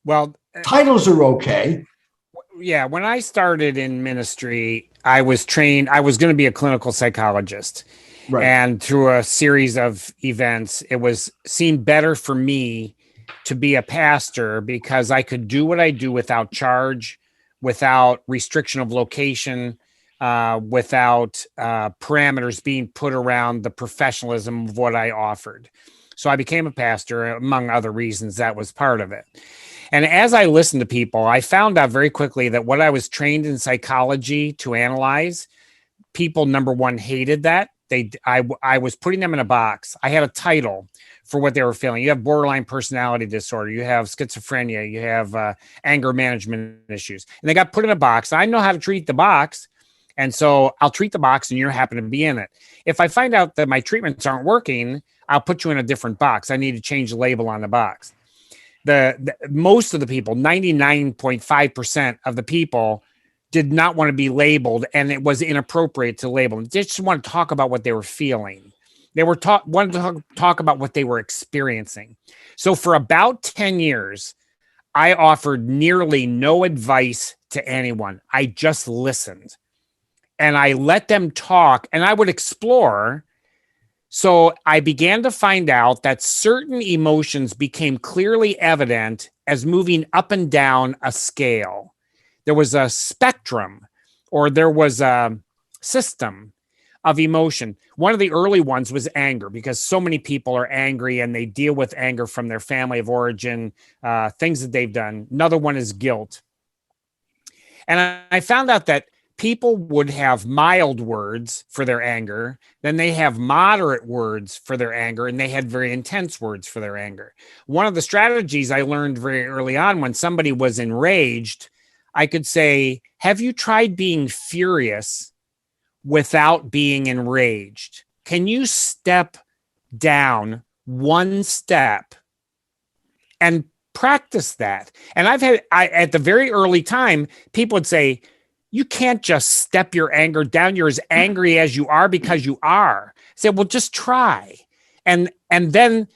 Well, titles are okay. Yeah, when I started in ministry, I was trained. I was going to be a clinical psychologist. Right. And through a series of events, it seemed better for me to be a pastor because I could do what I do without charge, without restriction of location, without parameters being put around the professionalism of what I offered. So I became a pastor, among other reasons. That was part of it. And as I listened to people, I found out very quickly that what I was trained in psychology to analyze, people, number one, hated that. I was putting them in a box. I had a title for what they were feeling. You have borderline personality disorder. You have schizophrenia. You have anger management issues. And they got put in a box. I know how to treat the box. And so I'll treat the box and you happen to be in it. If I find out that my treatments aren't working, I'll put you in a different box. I need to change the label on the box. The most of the people, 99.5% of the people, did not want to be labeled, and it was inappropriate to label. They just want to talk about what they were feeling. They wanted to talk about what they were experiencing. So for about 10 years, I offered nearly no advice to anyone. I just listened and I let them talk and I would explore. So I began to find out that certain emotions became clearly evident as moving up and down a scale. There was a spectrum, or there was a system of emotion. One of the early ones was anger, because so many people are angry and they deal with anger from their family of origin, things that they've done. Another one is guilt. And I found out that people would have mild words for their anger, then they have moderate words for their anger, and they had very intense words for their anger. One of the strategies I learned very early on, when somebody was enraged, I could say, have you tried being furious without being enraged? Can you step down one step and practice that? And at the very early time, people would say, you can't just step your anger down. You're as angry as you are because you are. I said, well, just try. And then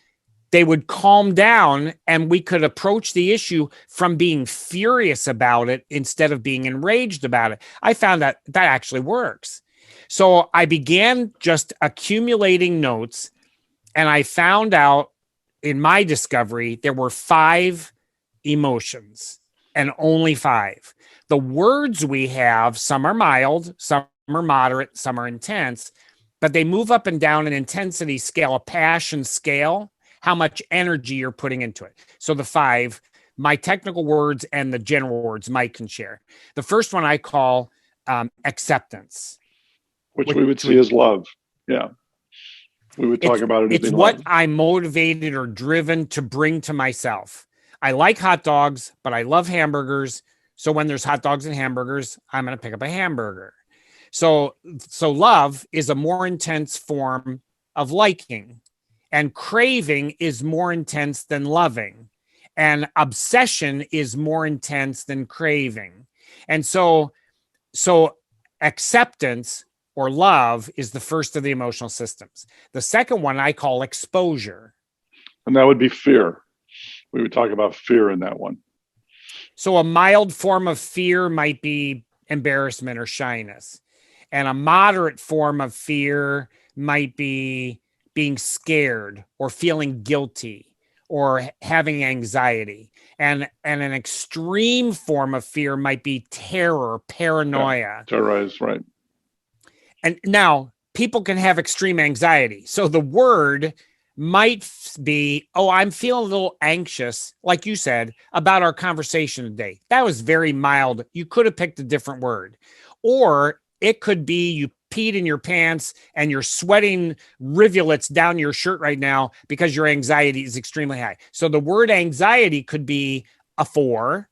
they would calm down and we could approach the issue from being furious about it instead of being enraged about it. I found that actually works. So I began just accumulating notes, and I found out in my discovery, there were 5 emotions, and only 5. The words we have, some are mild, some are moderate, some are intense, but they move up and down an intensity scale, a passion scale, how much energy you're putting into it. So the 5, my technical words and the general words Myke can share. The first one I call acceptance. Which we would see as love. Yeah. We would talk about it as it's being what love. I'm motivated or driven to bring to myself. I like hot dogs, but I love hamburgers. So when there's hot dogs and hamburgers, I'm going to pick up a hamburger. So love is a more intense form of liking, and craving is more intense than loving, and obsession is more intense than craving. And so acceptance or love is the first of the emotional systems. The second one I call exposure. And that would be fear. We would talk about fear in that one. So a mild form of fear might be embarrassment or shyness. And a moderate form of fear might be being scared or feeling guilty or having anxiety. And an extreme form of fear might be terror, paranoia. Yeah, terrorize, right. And now people can have extreme anxiety. So the word might be, oh, I'm feeling a little anxious, like you said, about our conversation today. That was very mild. You could have picked a different word. Or it could be you peed in your pants and you're sweating rivulets down your shirt right now because your anxiety is extremely high. So the word anxiety could be a 4,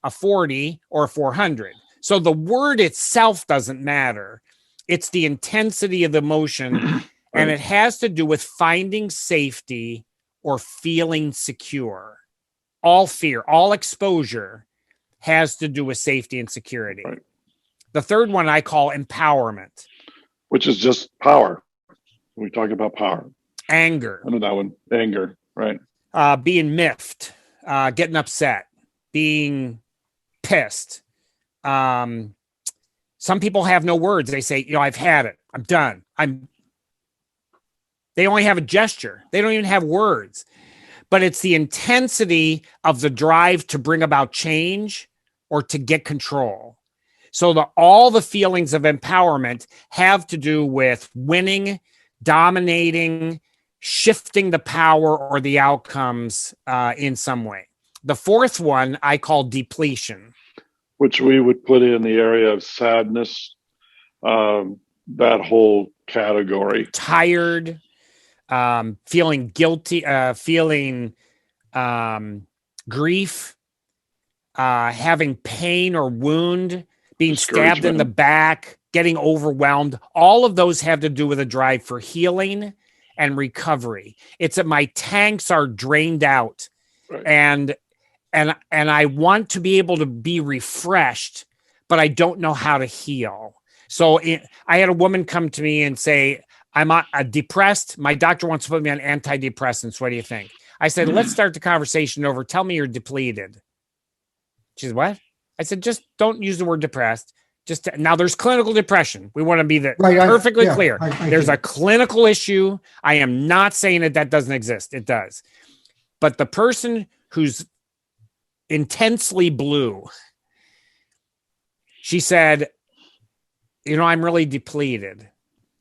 a 40, or a 400. So the word itself doesn't matter. It's the intensity of the emotion, and it has to do with finding safety or feeling secure. All fear, all exposure has to do with safety and security. Right. The third one I call empowerment. Which is just power. We talk about power. Anger. I know that one. Anger, right. Being miffed, getting upset, being pissed. Some people have no words. They say, I've had it. I'm done. They only have a gesture. They don't even have words. But it's the intensity of the drive to bring about change or to get control. So all the feelings of empowerment have to do with winning, dominating, shifting the power or the outcomes in some way. The fourth one I call depletion. Which we would put in the area of sadness, that whole category. Tired, feeling guilty, feeling grief, having pain or wound, being stabbed in the back, getting overwhelmed. All of those have to do with a drive for healing and recovery. It's that my tanks are drained out, right. and I want to be able to be refreshed, but I don't know how to heal. So I had a woman come to me and say, I'm depressed. My doctor wants to put me on antidepressants. What do you think? I said, let's start the conversation over. Tell me you're depleted. She said, what? I said, just don't use the word depressed. Now there's clinical depression. We want to be perfectly clear. There's a clinical issue. I am not saying that doesn't exist. It does. But the person who's intensely blue, she said, I'm really depleted.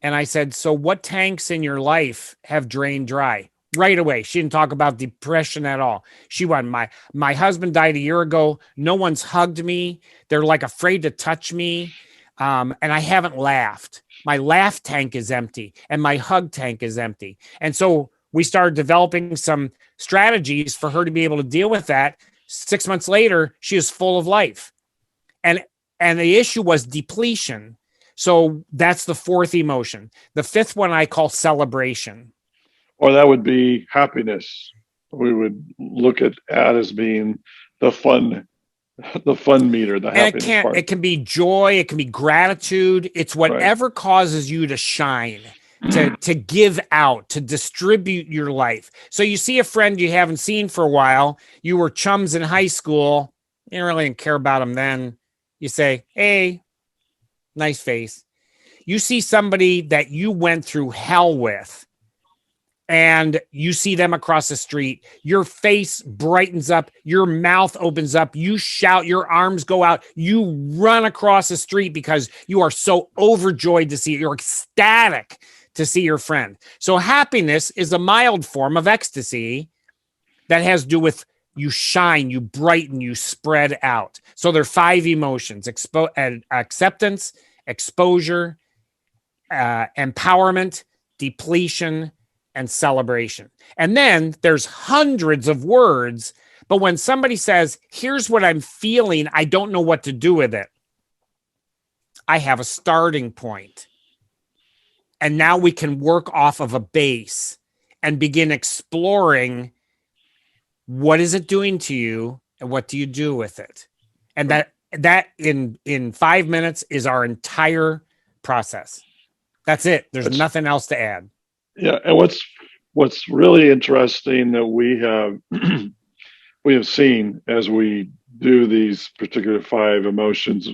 And I said, so what tanks in your life have drained dry? Right away. She didn't talk about depression at all. She went, my husband died a year ago. No one's hugged me. They're like afraid to touch me. And I haven't laughed. My laugh tank is empty and my hug tank is empty. And so we started developing some strategies for her to be able to deal with that. 6 months later, she is full of life. And the issue was depletion. So that's the fourth emotion. The fifth one I call celebration. Or that would be happiness. We would look at as being the fun meter, the happiness part. It can be joy, it can be gratitude. It's whatever causes you to shine, to give out, to distribute your life. So you see a friend you haven't seen for a while, you were chums in high school, you didn't really care about them then. You say, hey, nice face. You see somebody that you went through hell with, and you see them across the street, your face brightens up, your mouth opens up, you shout, your arms go out, you run across the street because you are so overjoyed to see it. You're ecstatic to see your friend. So happiness is a mild form of ecstasy that has to do with you shine, you brighten, you spread out. So there are 5 emotions: acceptance, exposure, empowerment, depletion, and celebration. And then there's hundreds of words, but when somebody says, here's what I'm feeling, I don't know what to do with it, I have a starting point. And now we can work off of a base and begin exploring, what is it doing to you and what do you do with it? And that in 5 minutes is our entire process. That's it. There's nothing else to add. Yeah, and what's really interesting that we have seen as we do these particular 5 emotions,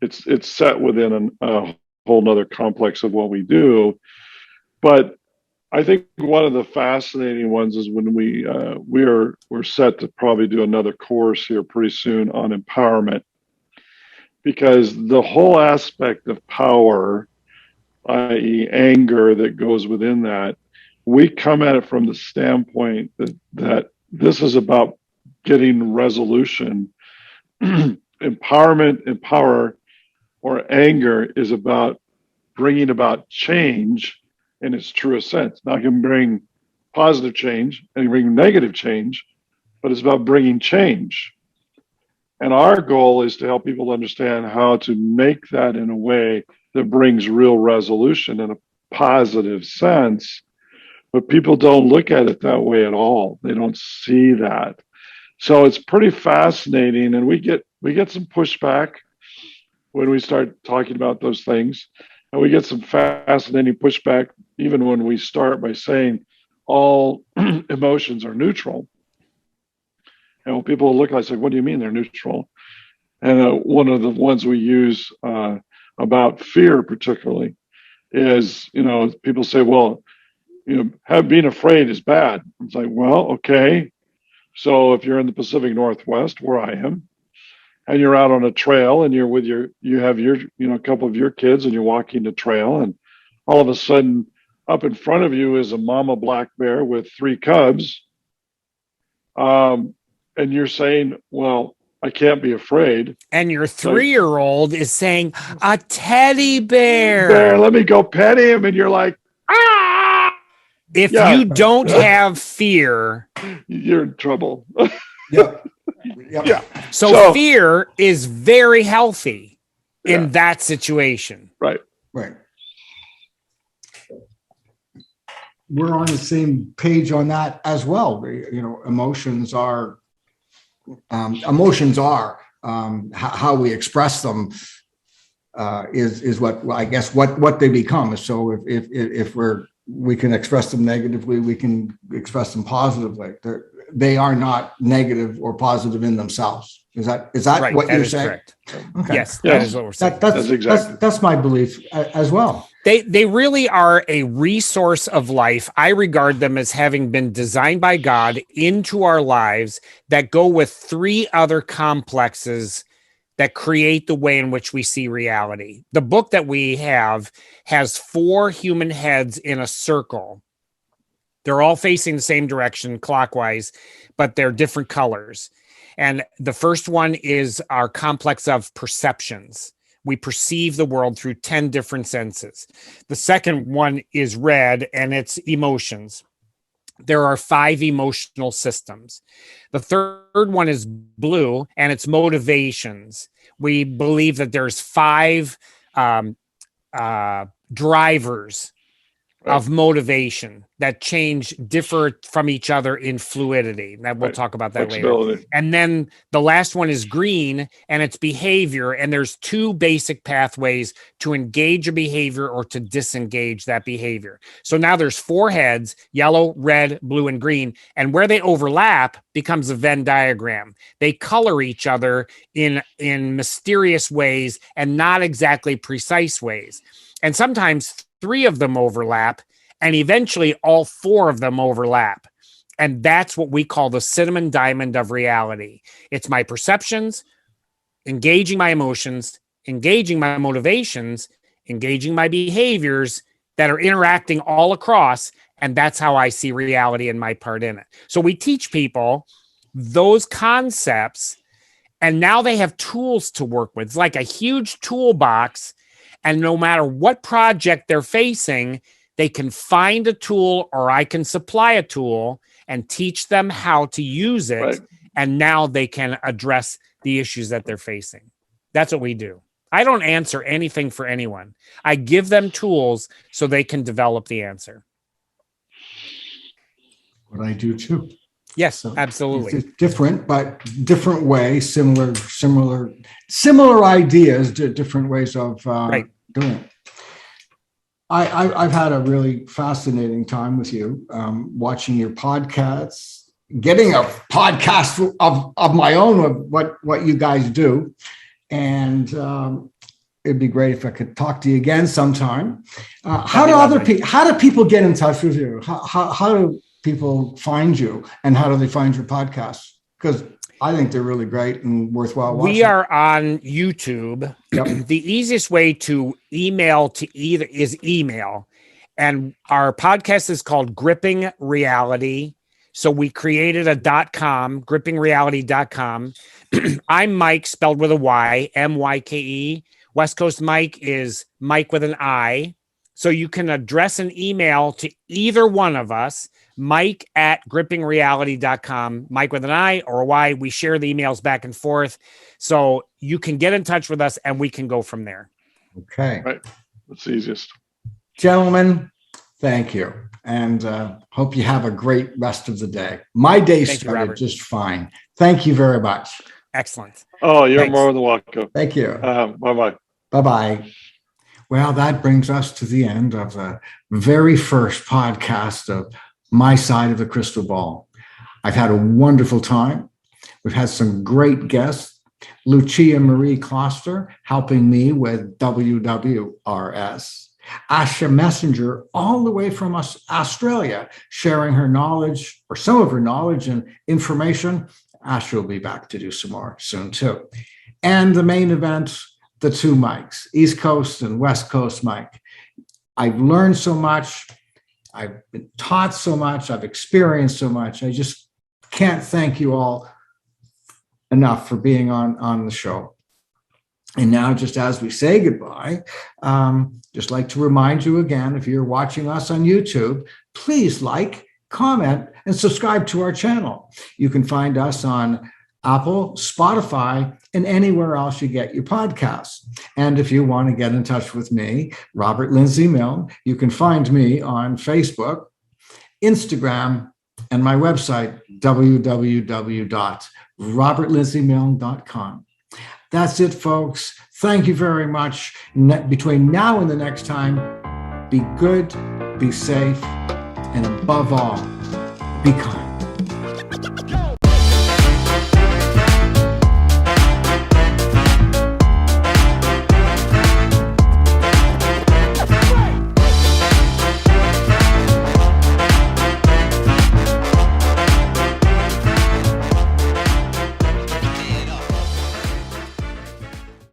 it's set within a whole nother complex of what we do. But I think one of the fascinating ones is when we're set to probably do another course here pretty soon on empowerment, because the whole aspect of power, i.e. anger, that goes within that, we come at it from the standpoint that this is about getting resolution. Empowerment and power, or anger, is about bringing about change in its truest sense. Now, it can bring positive change and it can bring negative change, but it's about bringing change. And our goal is to help people understand how to make that in a way that brings real resolution in a positive sense. But people don't look at it that way at all. They don't see that. So it's pretty fascinating. And we get some pushback when we start talking about those things. And we get some fascinating pushback even when we start by saying all emotions are neutral. And when people look at us, like, what do you mean they're neutral? And one of the ones we use about fear particularly is, people say, well, being afraid is bad. It's like, well, okay. So if you're in the Pacific Northwest, where I am, and you're out on a trail and you're with you have your, a couple of your kids and you're walking the trail, and all of a sudden up in front of you is a mama black bear with 3 cubs. And you're saying, well, I can't be afraid. And your 3-year-old is saying, a teddy bear. Let me go pet him. And you're like, ah! If you don't have fear, you're in trouble. Yep. Yeah. So fear is very healthy in that situation. Right. We're on the same page on that as well. Emotions are how we express them is what, I guess, what they become. So if we can express them negatively, we can express them positively. They are not negative or positive in themselves. Is that Right, what that you're is saying? correct. Okay. Yes, that is what we're saying. That's exactly. That's my belief as well. They really are a resource of life. I regard them as having been designed by God into our lives that go with 3 other complexes that create the way in which we see reality. The book that we have has 4 human heads in a circle. They're all facing the same direction clockwise, but they're different colors. And the first one is our complex of perceptions. We perceive the world through 10 different senses. The second one is red, and it's emotions. There are 5 emotional systems. The third one is blue, and it's motivations. We believe that there's 5 drivers of motivation that differ from each other in fluidity. That we'll talk about that later. And then the last one is green, and it's behavior. And there's 2 basic pathways to engage a behavior or to disengage that behavior. So now there's 4 heads: yellow, red, blue, and green. And where they overlap becomes a Venn diagram. They color each other in mysterious ways and not exactly precise ways. And sometimes 3 of them overlap, and eventually all 4 of them overlap. And that's what we call the cinnamon diamond of reality. It's my perceptions, engaging my emotions, engaging my motivations, engaging my behaviors that are interacting all across. And that's how I see reality and my part in it. So we teach people those concepts, and now they have tools to work with. It's like a huge toolbox. And no matter what project they're facing, they can find a tool, or I can supply a tool and teach them how to use it. Right. And now they can address the issues that they're facing. That's what we do. I don't answer anything for anyone. I give them tools so they can develop the answer. What I do too. Yes, so absolutely. It's different, but different way, similar ideas, different ways of doing it. I've had a really fascinating time with you, watching your podcasts, getting a podcast of my own of what you guys do. And it'd be great if I could talk to you again sometime. How do people get in touch with you? How do people find you, and how do they find your podcasts? Because I think they're really great and worthwhile watching. We are on YouTube. Yep. The easiest way to email is email. And our podcast is called Gripping Reality. So we created a .com, grippingreality.com. I'm Myke, spelled with a Y, M-Y-K-E. West Coast Myke is Myke with an I. So you can address an email to either one of us, Myke at grippingreality.com, Myke with an I or a Y. We share the emails back and forth. So you can get in touch with us and we can go from there. Okay. Right. That's the easiest. Gentlemen, thank you. And hope you have a great rest of the day. My day started just fine. Thank you very much. Excellent. Oh, you're more than welcome. Thank you. Bye-bye. Bye-bye. Well, that brings us to the end of the very first podcast of My Side of the Crystal Ball. I've had a wonderful time. We've had some great guests. Lucia Marie Kloster helping me with WWRS. Asha Messenger, all the way from Australia, sharing her knowledge, or some of her knowledge and information. Asha will be back to do some more soon too. And the main event, the 2 Mykes, East Coast and West Coast Myke. I've learned so much. I've been taught so much. I've experienced so much. I just can't thank you all enough for being on the show. And now, just as we say goodbye, just like to remind you again, if you're watching us on YouTube, please like, comment, and subscribe to our channel. You can find us on Apple, Spotify, and anywhere else you get your podcasts. And if you want to get in touch with me, Robert Lindsay Milne, you can find me on Facebook, Instagram, and my website, www.robertlindsay.com. That's it, folks. Thank you very much. Between now and the next time, be good, be safe, and above all, be kind.